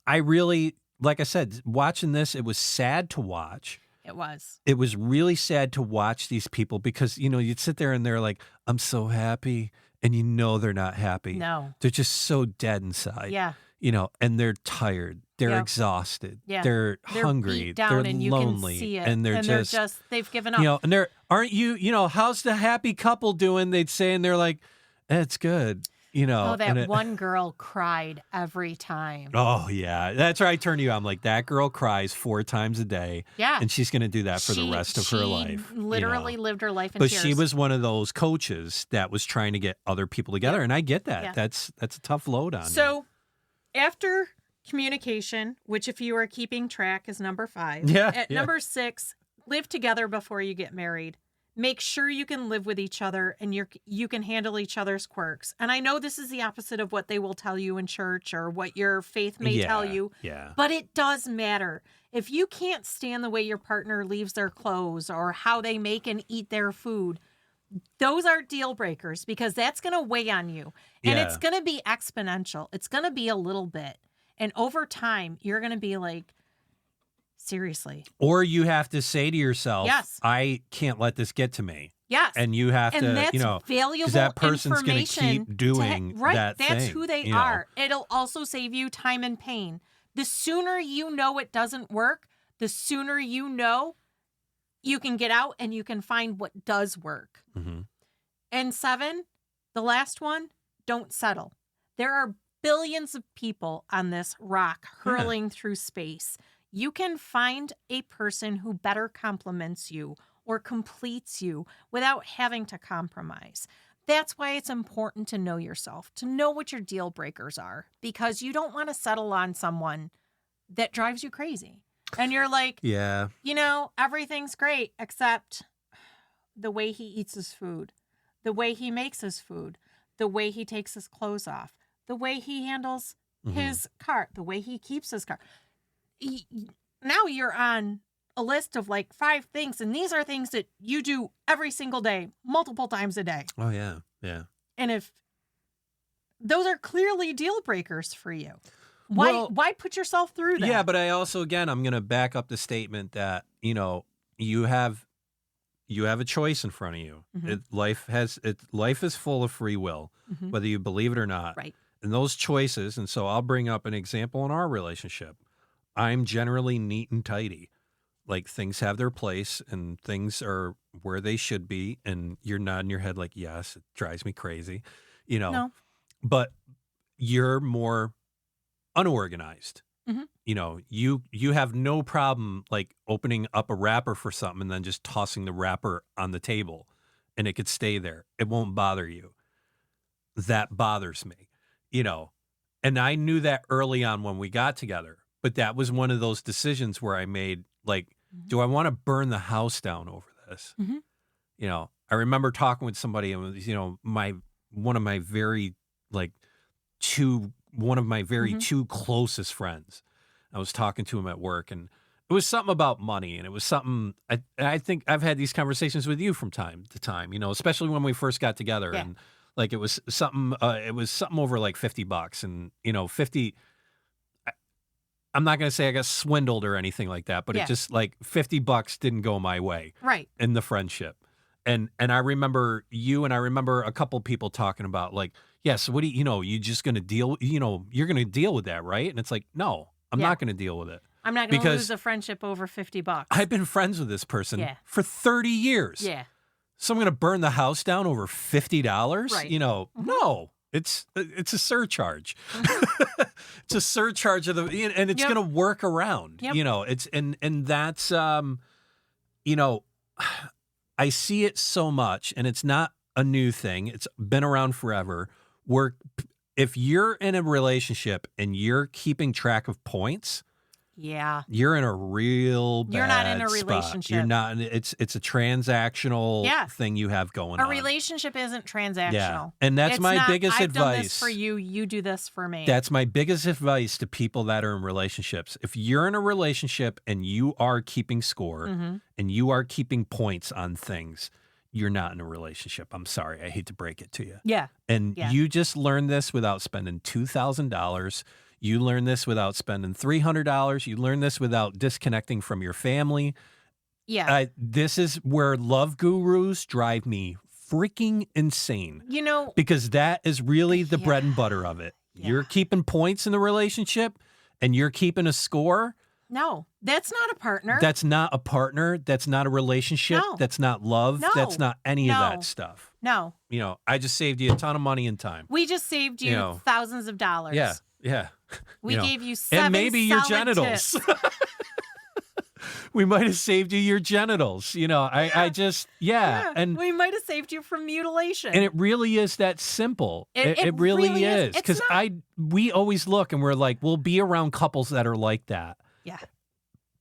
I really, like I said, watching this, it was sad to watch. It was. It was really sad to watch these people because, you know, you'd sit there and they're like, I'm so happy. And you know they're not happy. No. They're just so dead inside. Yeah. You know, and they're tired. They're exhausted. Yeah. They're hungry. Beat down they're and you lonely. can see it. And they're just they've given up. You know, and aren't you, you know, how's the happy couple doing? They'd say, and they're like, it's good. You know. Oh, that one girl cried every time. Oh, yeah. That's where I turn to you. I'm like, that girl cries 4 times a day. Yeah. And she's going to do that for the rest of her life. Literally lived her life in tears. But she was one of those coaches that was trying to get other people together. And I get that. Yeah. That's a tough load on you. So after communication, which if you are keeping track is number 5. Number 6, live together before you get married. Make sure you can live with each other and you can handle each other's quirks. And I know this is the opposite of what they will tell you in church or what your faith may tell you. Yeah. But it does matter. If you can't stand the way your partner leaves their clothes or how they make and eat their food, those are deal breakers because that's going to weigh on you. And it's going to be exponential. It's going to be a little bit. And over time, you're going to be like, seriously. Or you have to say to yourself, yes, I can't let this get to me. Yes. And you have to, that's you know, valuable that person's going to keep doing that thing. That's who they are. It'll also save you time and pain. The sooner you know it doesn't work, the sooner you know you can get out and you can find what does work. Mm-hmm. And 7, the last one, don't settle. There are billions of people on this rock hurling through space. You can find a person who better complements you or completes you without having to compromise. That's why it's important to know yourself, to know what your deal breakers are, because you don't want to settle on someone that drives you crazy. And you're like, you know, everything's great except the way he eats his food, the way he makes his food, the way he takes his clothes off, the way he handles his car, the way he keeps his car. Now you're on a list of like 5 things, and these are things that you do every single day, multiple times a day. Oh, yeah. Yeah. And if those are clearly deal breakers for you, why put yourself through that? Yeah, but I also, again, I'm going to back up the statement that, you know, you have a choice in front of you. Mm-hmm. Life is full of free will, whether you believe it or not. Right. And those choices, and so I'll bring up an example in our relationship. I'm generally neat and tidy. Like, things have their place and things are where they should be. And you're nodding your head like, yes, it drives me crazy, you know. No. But you're more unorganized. Mm-hmm. You know, you have no problem like opening up a wrapper for something and then just tossing the wrapper on the table and it could stay there. It won't bother you. That bothers me, you know. And I knew that early on when we got together. But that was one of those decisions where I made, like, do I want to burn the house down over this? Mm-hmm. You know, I remember talking with somebody, and it was, you know, one of my very two closest friends. I was talking to him at work, and it was something about money, and it was something. I think I've had these conversations with you from time to time. You know, especially when we first got together, and like it was something. It was something over like $50, and you know, 50. I'm not going to say I got swindled or anything like that, but it just like $50 didn't go my way. Right. In the friendship. And I remember you and I remember a couple people talking about like, yeah, so what do you just going to deal, you're going to deal with that, right? And it's like, no, I'm not going to deal with it. I'm not going to Because lose a friendship over $50. I've been friends with this person Yeah. for 30 years. Yeah. So I'm going to burn the house down over $50? Right. No. It's a surcharge. It's a surcharge and it's going to work around. Yep. It's and that's I see it so much, and it's not a new thing. It's been around forever. Where if you're in a relationship and you're keeping track of points, yeah, you're in a real bad You're not in a spot. relationship. You're not. It's a transactional thing you have going on. A relationship isn't transactional. Yeah. And that's my biggest I've advice. done this for you. You do this for me. That's my biggest advice to people that are in relationships. If you're in a relationship and you are keeping score and you are keeping points on things, you're not in a relationship. I'm sorry. I hate to break it to you. Yeah. And you just learned this without spending $2,000. You learn this without spending $300. You learn this without disconnecting from your family. Yeah. This is where love gurus drive me freaking insane. Because that is really the bread and butter of it. Yeah. You're keeping points in the relationship and you're keeping a score. No, that's not a partner. That's not a partner. That's not a relationship. No. That's not love. No. That's not any of that stuff. No. I just saved you a ton of money and time. We just saved you thousands of dollars. Yeah. Yeah. We gave you 7 and maybe your genitals. We might have saved you your genitals. I just, and we might have saved you from mutilation. And it really is that simple. It really is. Because we always look and we're like, we'll be around couples that are like that. Yeah.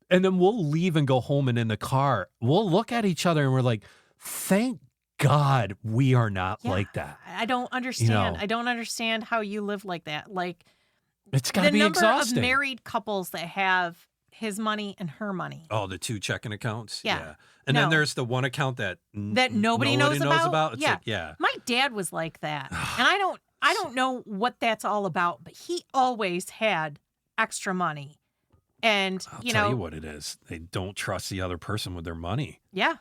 And then we'll leave and go home, and in the car, we'll look at each other and we're like, thank God we are not like that. I don't understand. I don't understand how you live like that. Like, it's got to be exhausting. The number of married couples that have his money and her money. Oh, the 2 checking accounts? Yeah. And then there's the one account that nobody knows about? It's like, my dad was like that. And I don't know what that's all about, but he always had extra money. And, I'll tell you what it is. They don't trust the other person with their money. Yeah.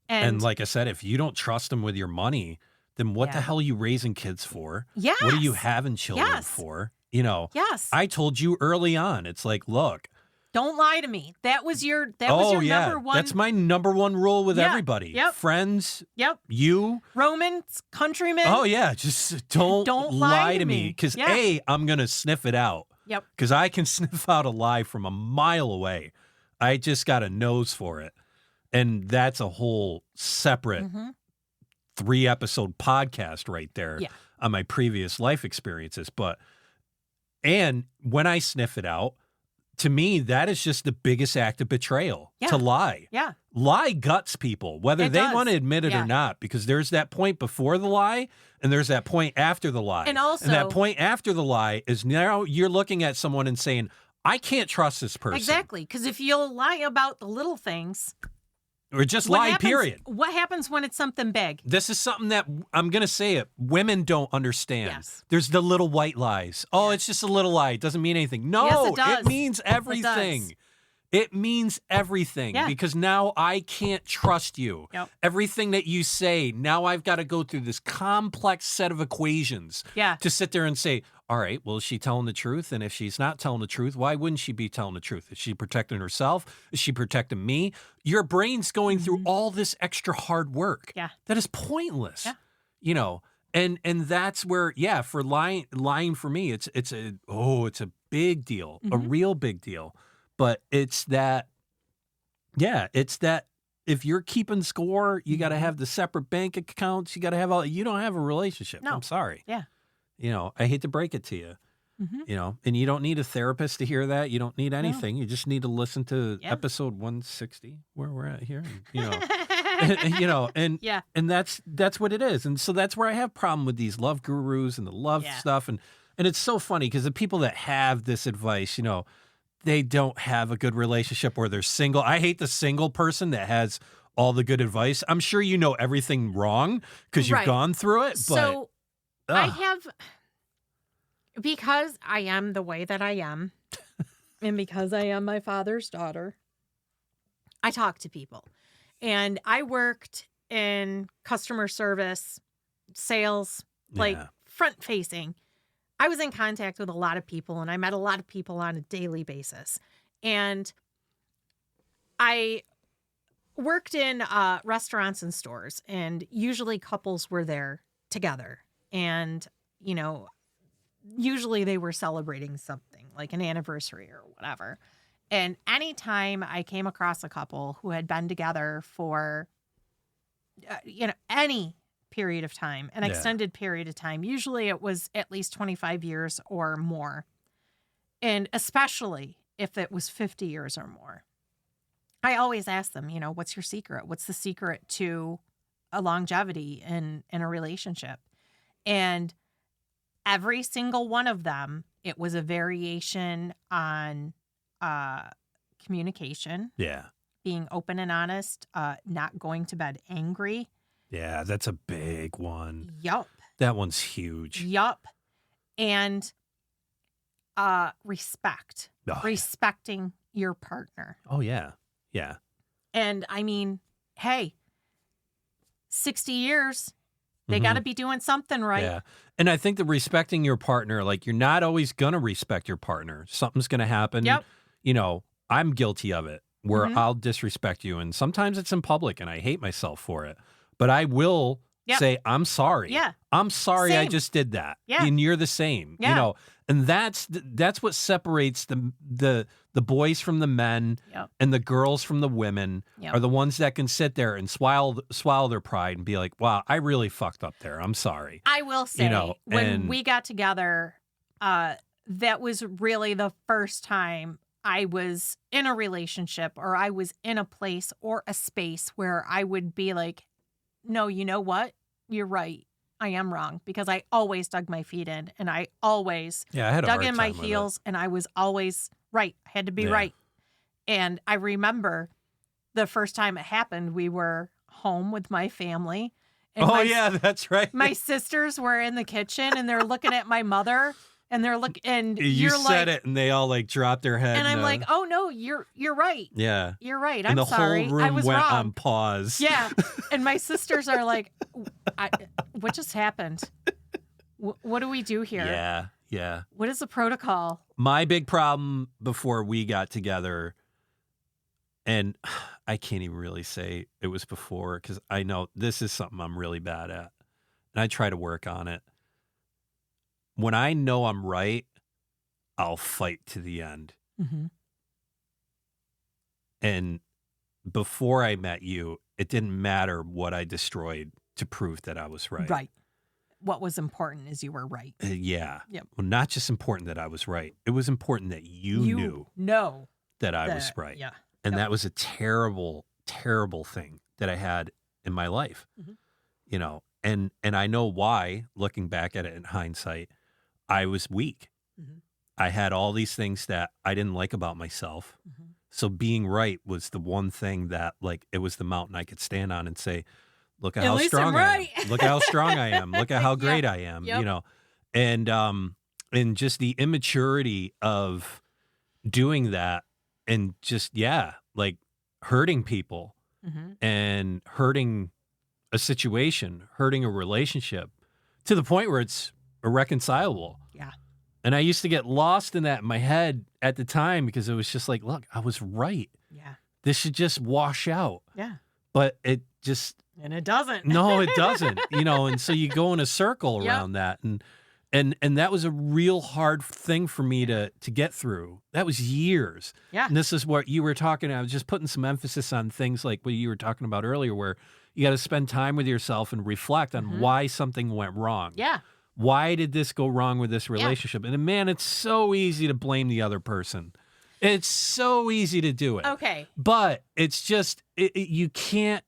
And like I said, if you don't trust them with your money, then what the hell are you raising kids for? Yes. What are you having children for? Yes. I told you early on, it's like, look. Don't lie to me. That was your number one. That's my number one rule with everybody. Yep. Friends. Yep. You. Romans, countrymen. Oh, yeah. Just don't lie to me. Because I'm going to sniff it out. Yep. Because I can sniff out a lie from a mile away. I just got a nose for it. And that's a whole separate 3-episode podcast right there on my previous life experiences. And when I sniff it out, to me, that is just the biggest act of betrayal, to lie. Yeah. Lie guts people, whether they want to admit it or not, because there's that point before the lie and there's that point after the lie. And also, that point after the lie is now you're looking at someone and saying, I can't trust this person. Exactly. Because if you'll lie about the little things. Or just lie, period. What happens when it's something big? This is something that, I'm going to say it, women don't understand. Yes. There's the little white lies. Oh, it's just a little lie. It doesn't mean anything. No, yes, it does. It means everything. It means everything because now I can't trust you. Yep. Everything that you say, now I've got to go through this complex set of equations to sit there and say, all right, well, is she telling the truth? And if she's not telling the truth, why wouldn't she be telling the truth? Is she protecting herself? Is she protecting me? Your brain's going through all this extra hard work. Yeah. That is pointless. Yeah. And that's where, for lying for me, it's a big deal, a real big deal. But it's that if you're keeping score, you got to have the separate bank accounts. You got to have you don't have a relationship. No. I'm sorry. Yeah. I hate to break it to you, and you don't need a therapist to hear that. You don't need anything. No. You just need to listen to episode 160 where we're at here. And that's what it is. And so that's where I have problem with these love gurus and the love stuff. And it's so funny because the people that have this advice, they don't have a good relationship or they're single. I hate the single person that has all the good advice. I'm sure you know everything wrong because you've gone through it. But so I have, because I am the way that I am, and because I am my father's daughter, I talk to people. And I worked in customer service, sales, front facing. I was in contact with a lot of people, and I met a lot of people on a daily basis. And I worked in restaurants and stores, and usually couples were there together. And, you know, usually they were celebrating something like an anniversary or whatever. And anytime I came across a couple who had been together for, any period of time, an extended period of time, usually it was at least 25 years or more. And especially if it was 50 years or more, I always ask them, what's your secret? What's the secret to a longevity in a relationship? And every single one of them, it was a variation on communication. Yeah. Being open and honest, not going to bed angry. Yeah, that's a big one. Yup. That one's huge. Yup. And respect. Oh, respecting your partner. Oh, yeah. Yeah. And I mean, hey, 60 years, they got to be doing something right. Yeah. And I think that respecting your partner, like, you're not always going to respect your partner. Something's going to happen. Yep. I'm guilty of it where I'll disrespect you. And sometimes it's in public and I hate myself for it. But I will say, I'm sorry. Yeah. I'm sorry I Same. just did that. Yeah. And you're the same. Yeah. And that's what separates the boys from the men and the girls from the women are the ones that can sit there and swallow their pride and be like, wow, I really fucked up there. I'm sorry. I will say, when we got together, that was really the first time I was in a relationship or I was in a place or a space where I would be like, no, you know what? You're right. I am wrong, because I always dug my feet in and I always dug in my heels and I was always right. I had to be right. And I remember the first time it happened, we were home with my family. And that's right. My sisters were in the kitchen and they're looking at my mother and they're looking, and you said it and they all like dropped their head. And I'm like, oh no, you're right. Yeah. You're right. And I'm sorry. whole room I was went wrong. on pause. Yeah. And my sisters are like, what just happened? What do we do here? Yeah. Yeah. What is the protocol? My big problem before we got together, and I can't even really say it was before because I know this is something I'm really bad at, and I try to work on it. When I know I'm right, I'll fight to the end. Mm-hmm. And before I met you, it didn't matter what I destroyed to prove that I was right. Right. What was important is you were right. Yeah. Yep. Well, not just important that I was right. It was important that you knew that I was right. Yeah. And that was a terrible, terrible thing that I had in my life. Mm-hmm. And I know why, looking back at it in hindsight, I was weak. Mm-hmm. I had all these things that I didn't like about myself. Mm-hmm. So being right was the one thing that, like, it was the mountain I could stand on and say, look at how strong I am. Look at how strong I am. Look at how great I am, and just the immaturity of doing that and just, like hurting people and hurting a situation, hurting a relationship to the point where it's irreconcilable. Yeah. And I used to get lost in that in my head at the time because it was just like, look, I was right. Yeah. This should just wash out. Yeah. But it just... And it doesn't. No, it doesn't. And so you go in a circle around that. And that was a real hard thing for me to get through. That was years. Yeah. And this is what you were talking about. I was just putting some emphasis on things like what you were talking about earlier, where you got to spend time with yourself and reflect on why something went wrong. Yeah. Why did this go wrong with this relationship? And man, it's so easy to blame the other person. It's so easy to do it. Okay. But it's just, you can't.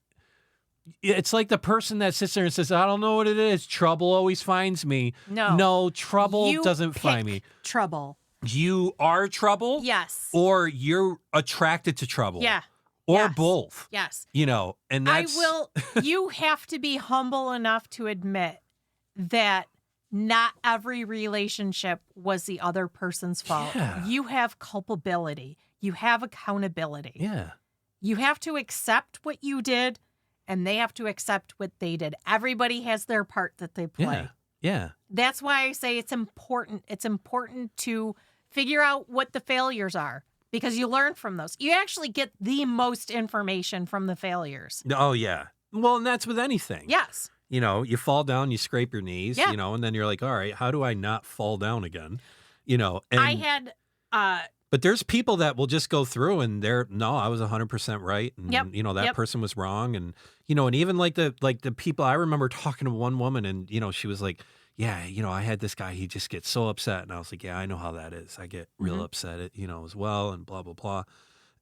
It's like the person that sits there and says, I don't know what it is. Trouble always finds me. No, trouble doesn't find me. Trouble. You are trouble? Yes. Or you're attracted to trouble? Yeah. Or both. Yes. And that's... you have to be humble enough to admit that not every relationship was the other person's fault. Yeah. You have culpability. You have accountability. Yeah. You have to accept what you did, and they have to accept what they did. Everybody has their part that they play. Yeah. That's why I say it's important. It's important to figure out what the failures are because you learn from those. You actually get the most information from the failures. Oh, yeah. Well, and that's with anything. Yes. You know, you fall down, you scrape your knees, Yeah. you know, and then you're like, all right, how do I not fall down again? You know, and I had... but there's people that will just go through and no, I was 100% right. And, Yep, you know, that yep. person was wrong. And, you know, and even like the people, I remember talking to one woman and, you know, she was like, yeah, you know, I had this guy, he just gets so upset. And I was like, yeah, I know how that is. I get real upset, you know, as well and blah, blah, blah.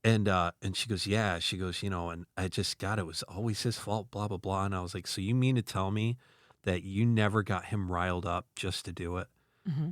And she goes, yeah, she goes, you know, and I just got, it was always his fault, blah, blah, blah. And I was like, so you mean to tell me that you never got him riled up just to do it? Mm-hmm.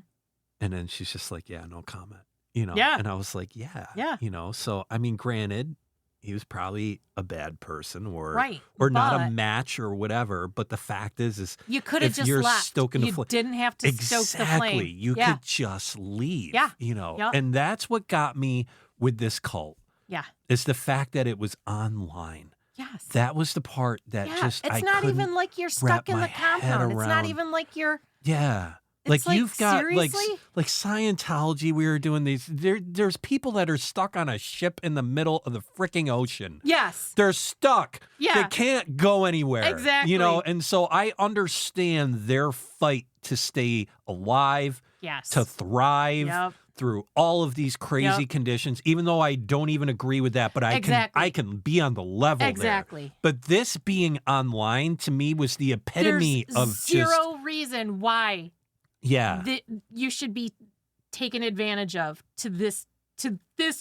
And then she's just like, yeah, no comment. You know, Yeah. and I was like, yeah, Yeah. you know, so I mean, granted, he was probably a bad person or Right, not a but- match or whatever. But the fact is You could have if just you're left. stoking the You flame, didn't have to stoke the flame. exactly, you Yeah. could just leave. Yeah. You know, Yep. and that's what got me with this cult Yeah. is the fact that it was online. Yes. That was the part that yeah. just It's I not couldn't even like you're wrap stuck in my the head compound. It's not around. even like you're... Yeah. It's like, you've got seriously? like Scientology. We were doing these. There's people that are stuck on a ship in the middle of the freaking ocean. Yes. They're stuck. Yeah. They can't go anywhere. Exactly. You know, and so I understand their fight to stay alive, Yes. to thrive Yep. through all of these crazy Yep. conditions. Even though I don't even agree with that, but Exactly. I can be on the level Exactly. there. But this being online to me was the epitome There's of zero reason why yeah. you should be taken advantage of to this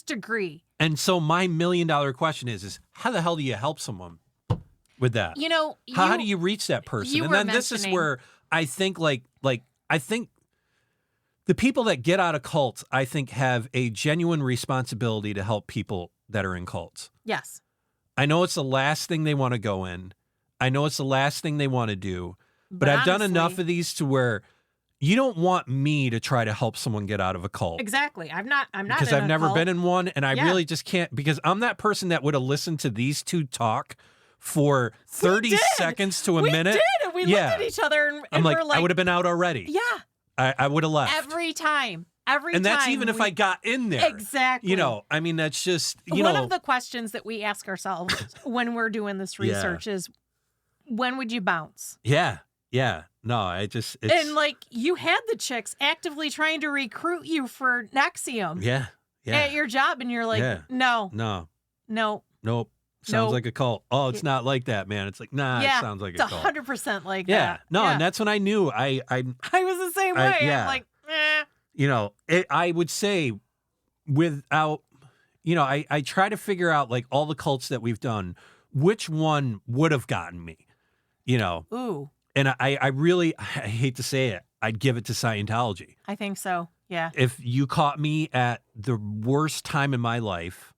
degree. And so my $1 million question is how the hell do you help someone with that? You know, How do you reach that person? you And were then this is mentioning- where I think I think the people that get out of cults, I think have a genuine responsibility to help people that are in cults. Yes. I know it's the last thing they want to go in. I know it's the last thing they want to do. But I've done enough honestly- of these to where you don't want me to try to help someone get out of a cult. Exactly. I'm not Because in I've a never cult. been in one, and I Yeah. really just can't, because I'm that person that would have listened to these two talk for 30 did. seconds to a we minute. did, and we Yeah. looked at each other and I'm like, we're like, I would have been out already. yeah, I would have left. every time. And that's even if I got in there. Exactly. You know, I mean, that's just, you One know. of the questions that we ask ourselves when we're doing this research is, when would you bounce? Yeah. No, it's. And like, you had the chicks actively trying to recruit you for Nexium Yeah. at your job, and you're like, Yeah. no, Nope. Sounds Nope. like a cult. Oh, it's not like that, man. It's like, nah, yeah, it sounds like it's a cult. 100% like Yeah. that. No, Yeah. and that's when I knew I was the same way. yeah. I'm like, eh. you know, I would say without, you know, I try to figure out like all the cults that we've done, which one would have gotten me, you know, Ooh, and I really, I hate to say it, I'd give it to Scientology. I think so. Yeah. If you caught me at the worst time in my life,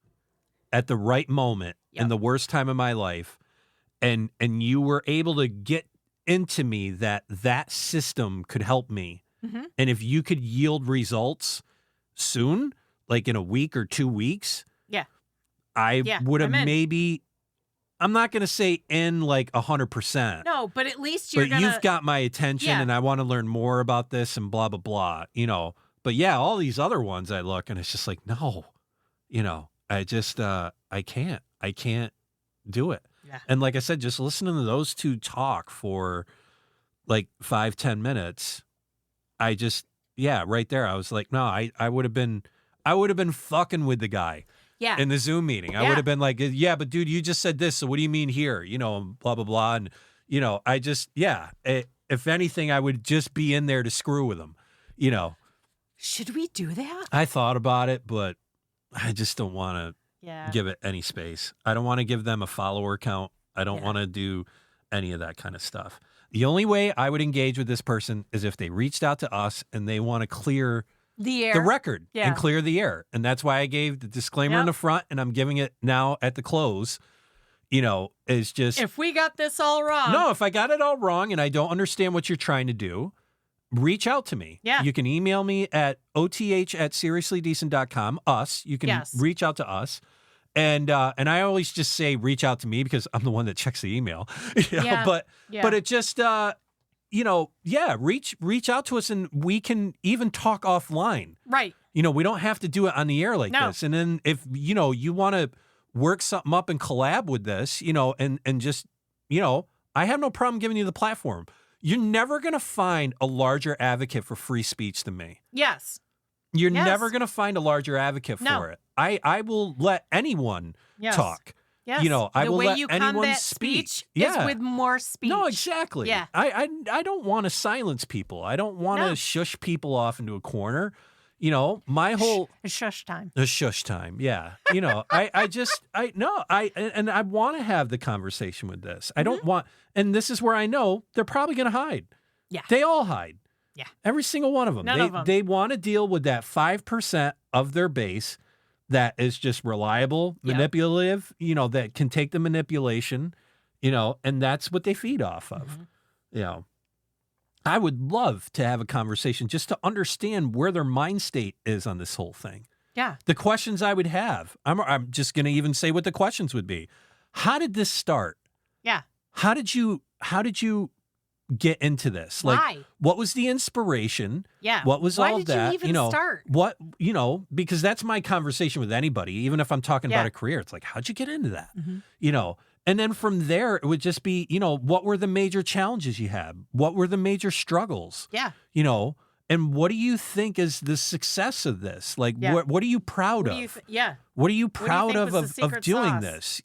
at the right moment, in Yep. the worst time of my life, and you were able to get into me that system could help me, Mhm. and if you could yield results soon, like in a week or 2 weeks, Yeah. I Yeah, would have I'm in. maybe. I'm not going to say in like 100%. No, but at least you're But gonna. you've got my attention, Yeah. and I want to learn more about this and blah, blah, blah, you know. But yeah, all these other ones I look and it's just like, no, you know, I just, I can't do it. Yeah. And like I said, just listening to those two talk for like 5-10 minutes, I just, yeah, right there. I was like, no, I would have been fucking with the guy Yeah. in the Zoom meeting. I Yeah. would have been like, yeah, but dude, you just said this. So what do you mean here? You know, and blah, blah, blah. And, you know, I just, yeah, if anything, I would just be in there to screw with him. You know, Should we do that? I thought about it, but I just don't want to Yeah. give it any space. I don't want to give them a follower count. I don't Yeah. want to do any of that kind of stuff. The only way I would engage with this person is if they reached out to us and they want to clear The air. the record Yeah. and clear the air. And that's why I gave the disclaimer in Yep. the front, and I'm giving it now at the close. You know, is just, If we got this all wrong. no, if I got it all wrong and I don't understand what you're trying to do, reach out to me. Yeah. You can email me at oth@seriouslydecent.com. Us. You can Yes. reach out to us. And I always just say reach out to me because I'm the one that checks the email. You know, Yeah. But Yeah. but it just reach out to us and we can even talk offline. Right. We don't have to do it on the air like this. And then if, you want to work something up and collab with this, and just, I have no problem giving you the platform. You're never going to find a larger advocate for free speech than me. Yes. You're never going to find a larger advocate for it. I will let anyone talk. Yes. I will let anyone combat speak. Speech is with more speech. No, exactly. Yeah. I don't want to silence people. I don't want to shush people off into a corner. My whole shush time. The shush time. Yeah. I want to have the conversation with this. I don't want, and this is where I know they're probably going to hide. Yeah. They all hide. Yeah. Every single one of them. None of them. They want to deal with that 5% of their base that is just reliable, manipulative, that can take the manipulation, and that's what they feed off of. I would love to have a conversation just to understand where their mind state is on this whole thing. Yeah. The questions I would have, I'm just going to even say what the questions would be. How did this start? Yeah. How did you get into this? Why? Like, what was the inspiration? Yeah. What was Why all did that? you even start? What, because that's my conversation with anybody, even if I'm talking about a career. It's like, how'd you get into that? And then from there, it would just be, what were the major challenges you had? What were the major struggles? Yeah. And what do you think is the success of this? Like, what are you proud of? What are you proud of doing this?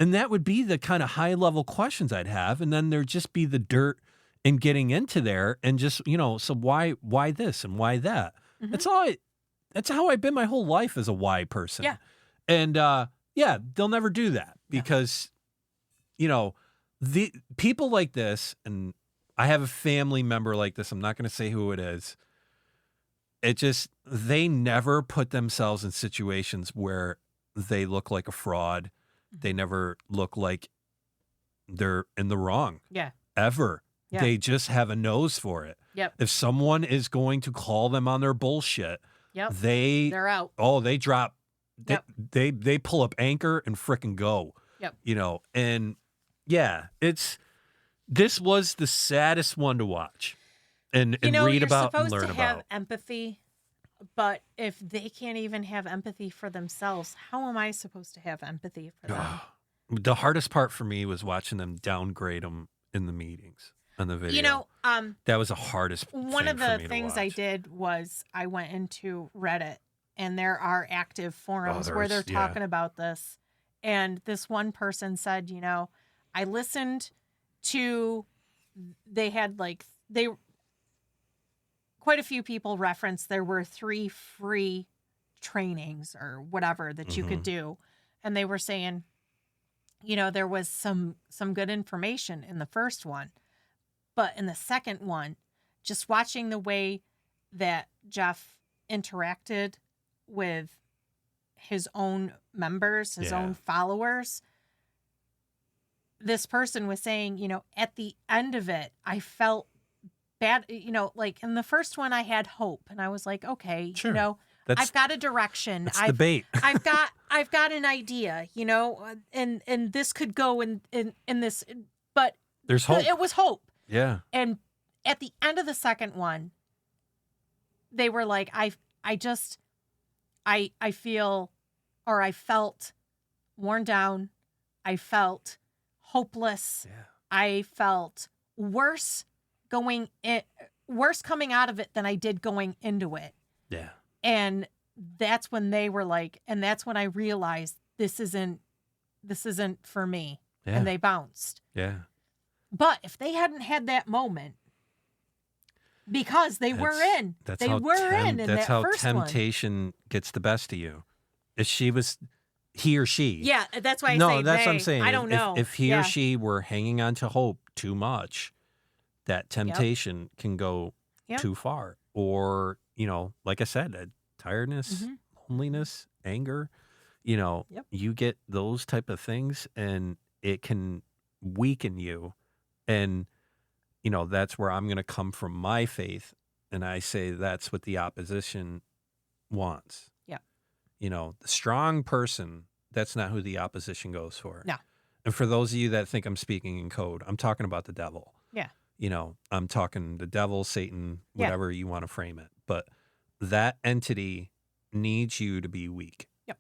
And that would be the kind of high level questions I'd have. And then there'd just be the dirt in getting into there and just, so why this and why that? That's how I've been my whole life as a why person. Yeah. And, they'll never do that because, the people like this, and I have a family member like this. I'm not going to say who it is. They never put themselves in situations where they look like a fraud. They never look like they're in the wrong. Yeah. Ever. Yeah. They just have a nose for it. Yep. If someone is going to call them on their bullshit, they're out. Oh, they drop. Yep. They pull up anchor and frickin' go. Yep. And this was the saddest one to watch and read about and learn about. You're supposed to have empathy, but if they can't even have empathy for themselves, how am I supposed to have empathy for them? The hardest part for me was watching them downgrade them in the meetings on the video. That was the hardest one thing of for the me to things I watch. did was I went into Reddit, and there are active forums where they're talking about this. And this one person said, I listened to, quite a few people referenced there were 3 free trainings or whatever that you could do. And they were saying, there was some good information in the first one, but in the second one, just watching the way that Jeff interacted with his own members, his own followers, this person was saying, at the end of it, I felt bad, like in the first one I had hope and I was like, okay, Sure. I've got a direction. That's the bait. I've got an idea, and this could go in this, but there's hope. It was hope. Yeah. And at the end of the second one, they were like, I feel, or I felt worn down. I felt hopeless. Yeah. I felt worse coming out of it than I did going into it. Yeah. And that's when they were like, and that's when I realized this isn't for me. Yeah. And they bounced. Yeah. But if they hadn't had that moment, because they were in that That's how first temptation gets the best of you. If he or she. Yeah, that's why I say that's what I'm saying. I don't know. If he or she were hanging on to hope too much, that temptation can go too far. Or, like I said, tiredness, loneliness, anger, you get those type of things and it can weaken you. And, that's where I'm going to come from my faith. And I say that's what the opposition wants. Yeah. The strong person, that's not who the opposition goes for. No. And for those of you that think I'm speaking in code, I'm talking about the devil. Yeah. I'm talking the devil, Satan, whatever you want to frame it. But that entity needs you to be weak. Yep.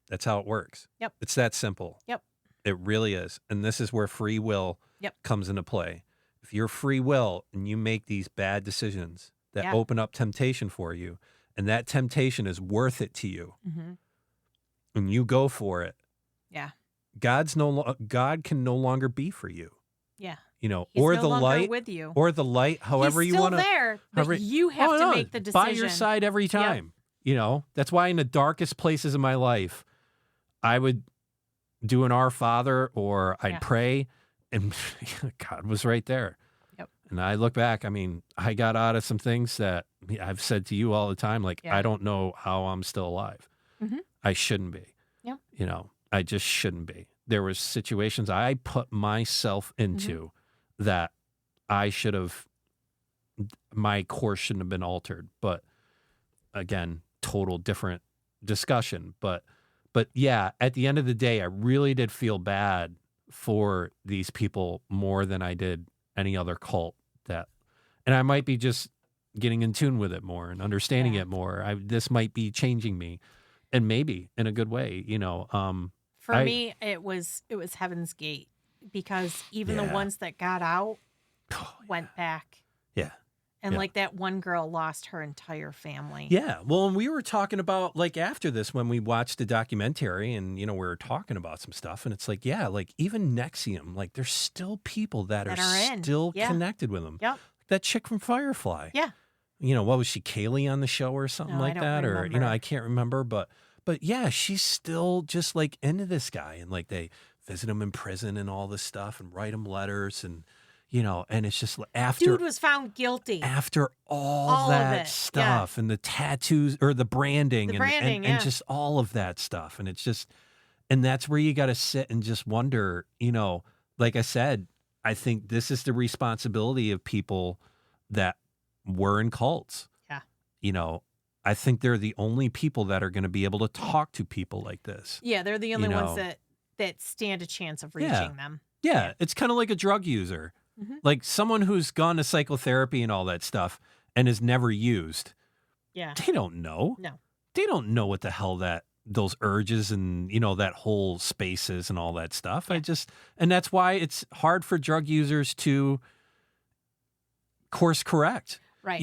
That's how it works. Yep. It's that simple. Yep. It really is. And this is where free will comes into play. If you're free will and you make these bad decisions that open up temptation for you, and that temptation is worth it to you, and you go for it, God can no longer be for you. Yeah. He's or no the light with you. Or the light, however He's you want to. He's still there, but you have to make the decision. By your side every time. That's why in the darkest places of my life, I would do an Our Father or I'd pray, and God was right there. Yep. And I look back, I got out of some things that I've said to you all the time, I don't know how I'm still alive. I shouldn't be. Yep. I just shouldn't be. There was situations I put myself into that I should have, my course shouldn't have been altered. But again, total different discussion. But yeah, at the end of the day, I really did feel bad for these people more than I did any other cult and I might be just getting in tune with it more and understanding it more. This might be changing me, and maybe in a good way, For me, it was Heaven's Gate, because even the ones that got out went back. Yeah. And like that one girl lost her entire family. Yeah. Well, and we were talking about after this, when we watched the documentary and, we were talking about some stuff, and it's even NXIVM, there's still people that are still connected with them. Yep. That chick from Firefly. Yeah. What was she, Kaylee on the show or something like that? Remember. Or, I can't remember, but yeah, she's still just into this guy, and they visit him in prison and all this stuff and write him letters, and and it's just after dude was found guilty after all that stuff and the tattoos or the branding, and just all of that stuff. And it's just, and that's where you got to sit and just wonder, like I said, I think this is the responsibility of people that were in cults. Yeah. I think they're the only people that are going to be able to talk to people like this. Yeah. They're the only ones that stand a chance of reaching them. Yeah. It's kind of like a drug user. Like someone who's gone to psychotherapy and all that stuff and has never used. Yeah. They don't know. No. They don't know what the hell those urges and, that whole space is and all that stuff. Yeah. And that's why it's hard for drug users to course correct. Right.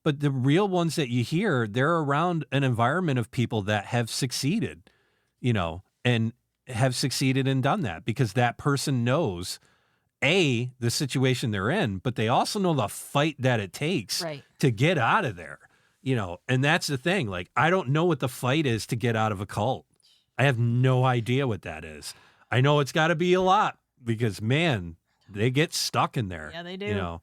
But the real ones that you hear, they're around an environment of people that have succeeded, and have succeeded and done that, because that person knows the situation they're in, but they also know the fight that it takes to get out of there, and that's the thing. I don't know what the fight is to get out of a cult. I have no idea what that is. I know it's got to be a lot, because man, they get stuck in there. Yeah, they do.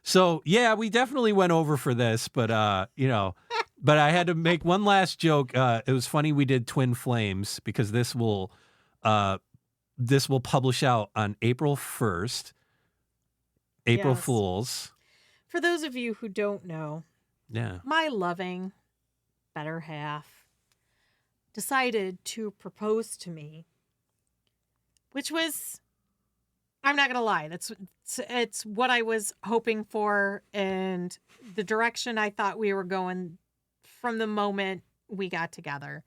So yeah, we definitely went over for this, but but I had to make one last joke. It was funny we did Twin Flames, because this will publish out on April 1st, April Fools. For those of you who don't know, my loving better half decided to propose to me, which was, I'm not going to lie, it's what I was hoping for and the direction I thought we were going from the moment we got together.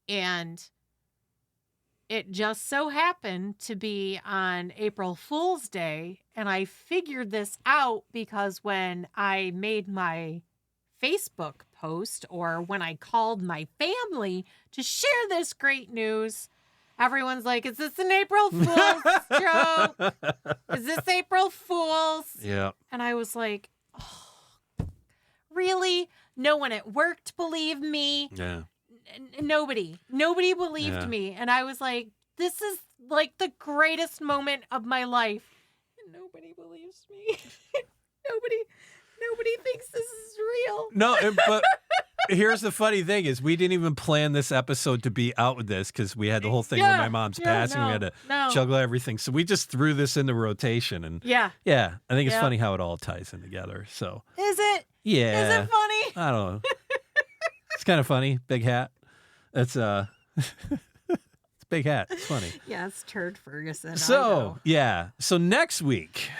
And it just so happened to be on April Fool's Day, and I figured this out because when I made my Facebook post, or when I called my family to share this great news, everyone's like, is this an April Fool's joke? Is this April Fool's? Yeah. And I was like, oh, really? No one at work believed me. Yeah. Nobody believed me. And I was like, this is like the greatest moment of my life. And nobody believes me. Nobody thinks this is real. No, but here's the funny thing is we didn't even plan this episode to be out with this, because we had the whole thing with my mom's passing. We had to juggle everything. So we just threw this into rotation. And yeah, I think it's funny how it all ties in together. So is it? Yeah. Is it funny? I don't know. It's kind of funny. Big hat. It's it's big hat. It's funny. Yeah, it's Turd Ferguson. So, yeah. So next week,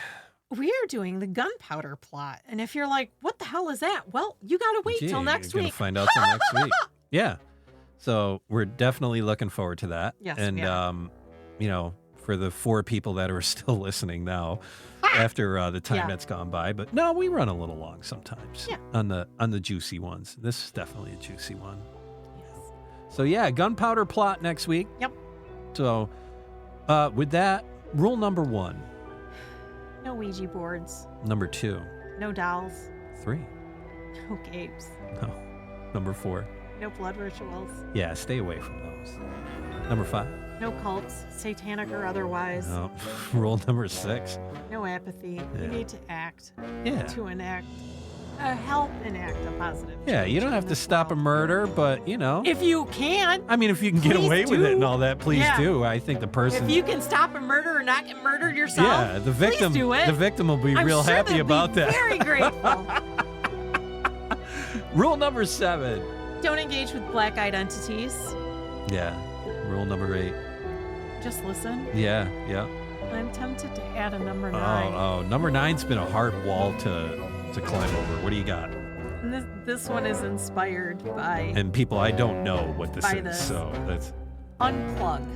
we are doing the gunpowder plot. And if you're like, what the hell is that? Well, you got to wait till next You're week. gonna find out till next week. Yeah. So we're definitely looking forward to that. Yes, and, we are. For the 4 people that are still listening now after the time that's gone by. But no, we run a little long sometimes on the juicy ones. This is definitely a juicy one. Yes. So yeah, gunpowder plot next week. Yep. So with that, rule number 1. No Ouija boards. Number 2. No dolls. 3. No capes. No. Number 4. No blood rituals. Yeah, stay away from those. Number 5. No cults, satanic or otherwise. No. Rule number 6. No apathy. Yeah. You need to act Yeah. to enact, help enact a positive Yeah, change you don't in have to this stop a world. murder, but If you can. I mean, if you can get Please away with it do. and all that, please Yeah. do. I think the person. If you can stop a murder or not get murdered yourself, yeah, the victim. please do it. The victim will be I'm real sure happy they'll about be that. Very grateful. Rule number 7. Don't engage with black entities. Yeah. Rule number 8. Just listen. Yeah. Yeah. I'm tempted to add a number 9. Oh, number 9's been a hard wall to climb over. What do you got? And this one is inspired by And people, I don't know what this By is, this. so that's unplug.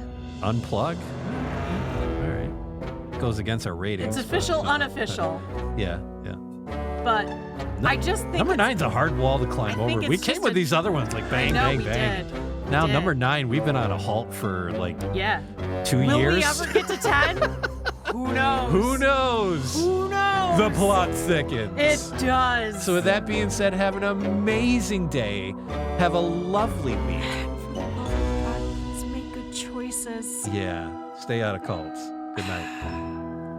unplug. All right. Goes against our ratings. It's but official, no. unofficial. Yeah. Yeah. But I just think Number it's- 9's a hard wall to climb I think over. We it's came just with a- these other ones like bang, I know bang, we bang. did. Now, did. number 9, we've been on a halt for like Yeah. 2 Will years. we ever get to 10? Who knows? Who knows? Who knows? The plot thickens. It does. So with that being said, have an amazing day. Have a lovely week. Let's make good choices. Yeah. Stay out of cults. Good night.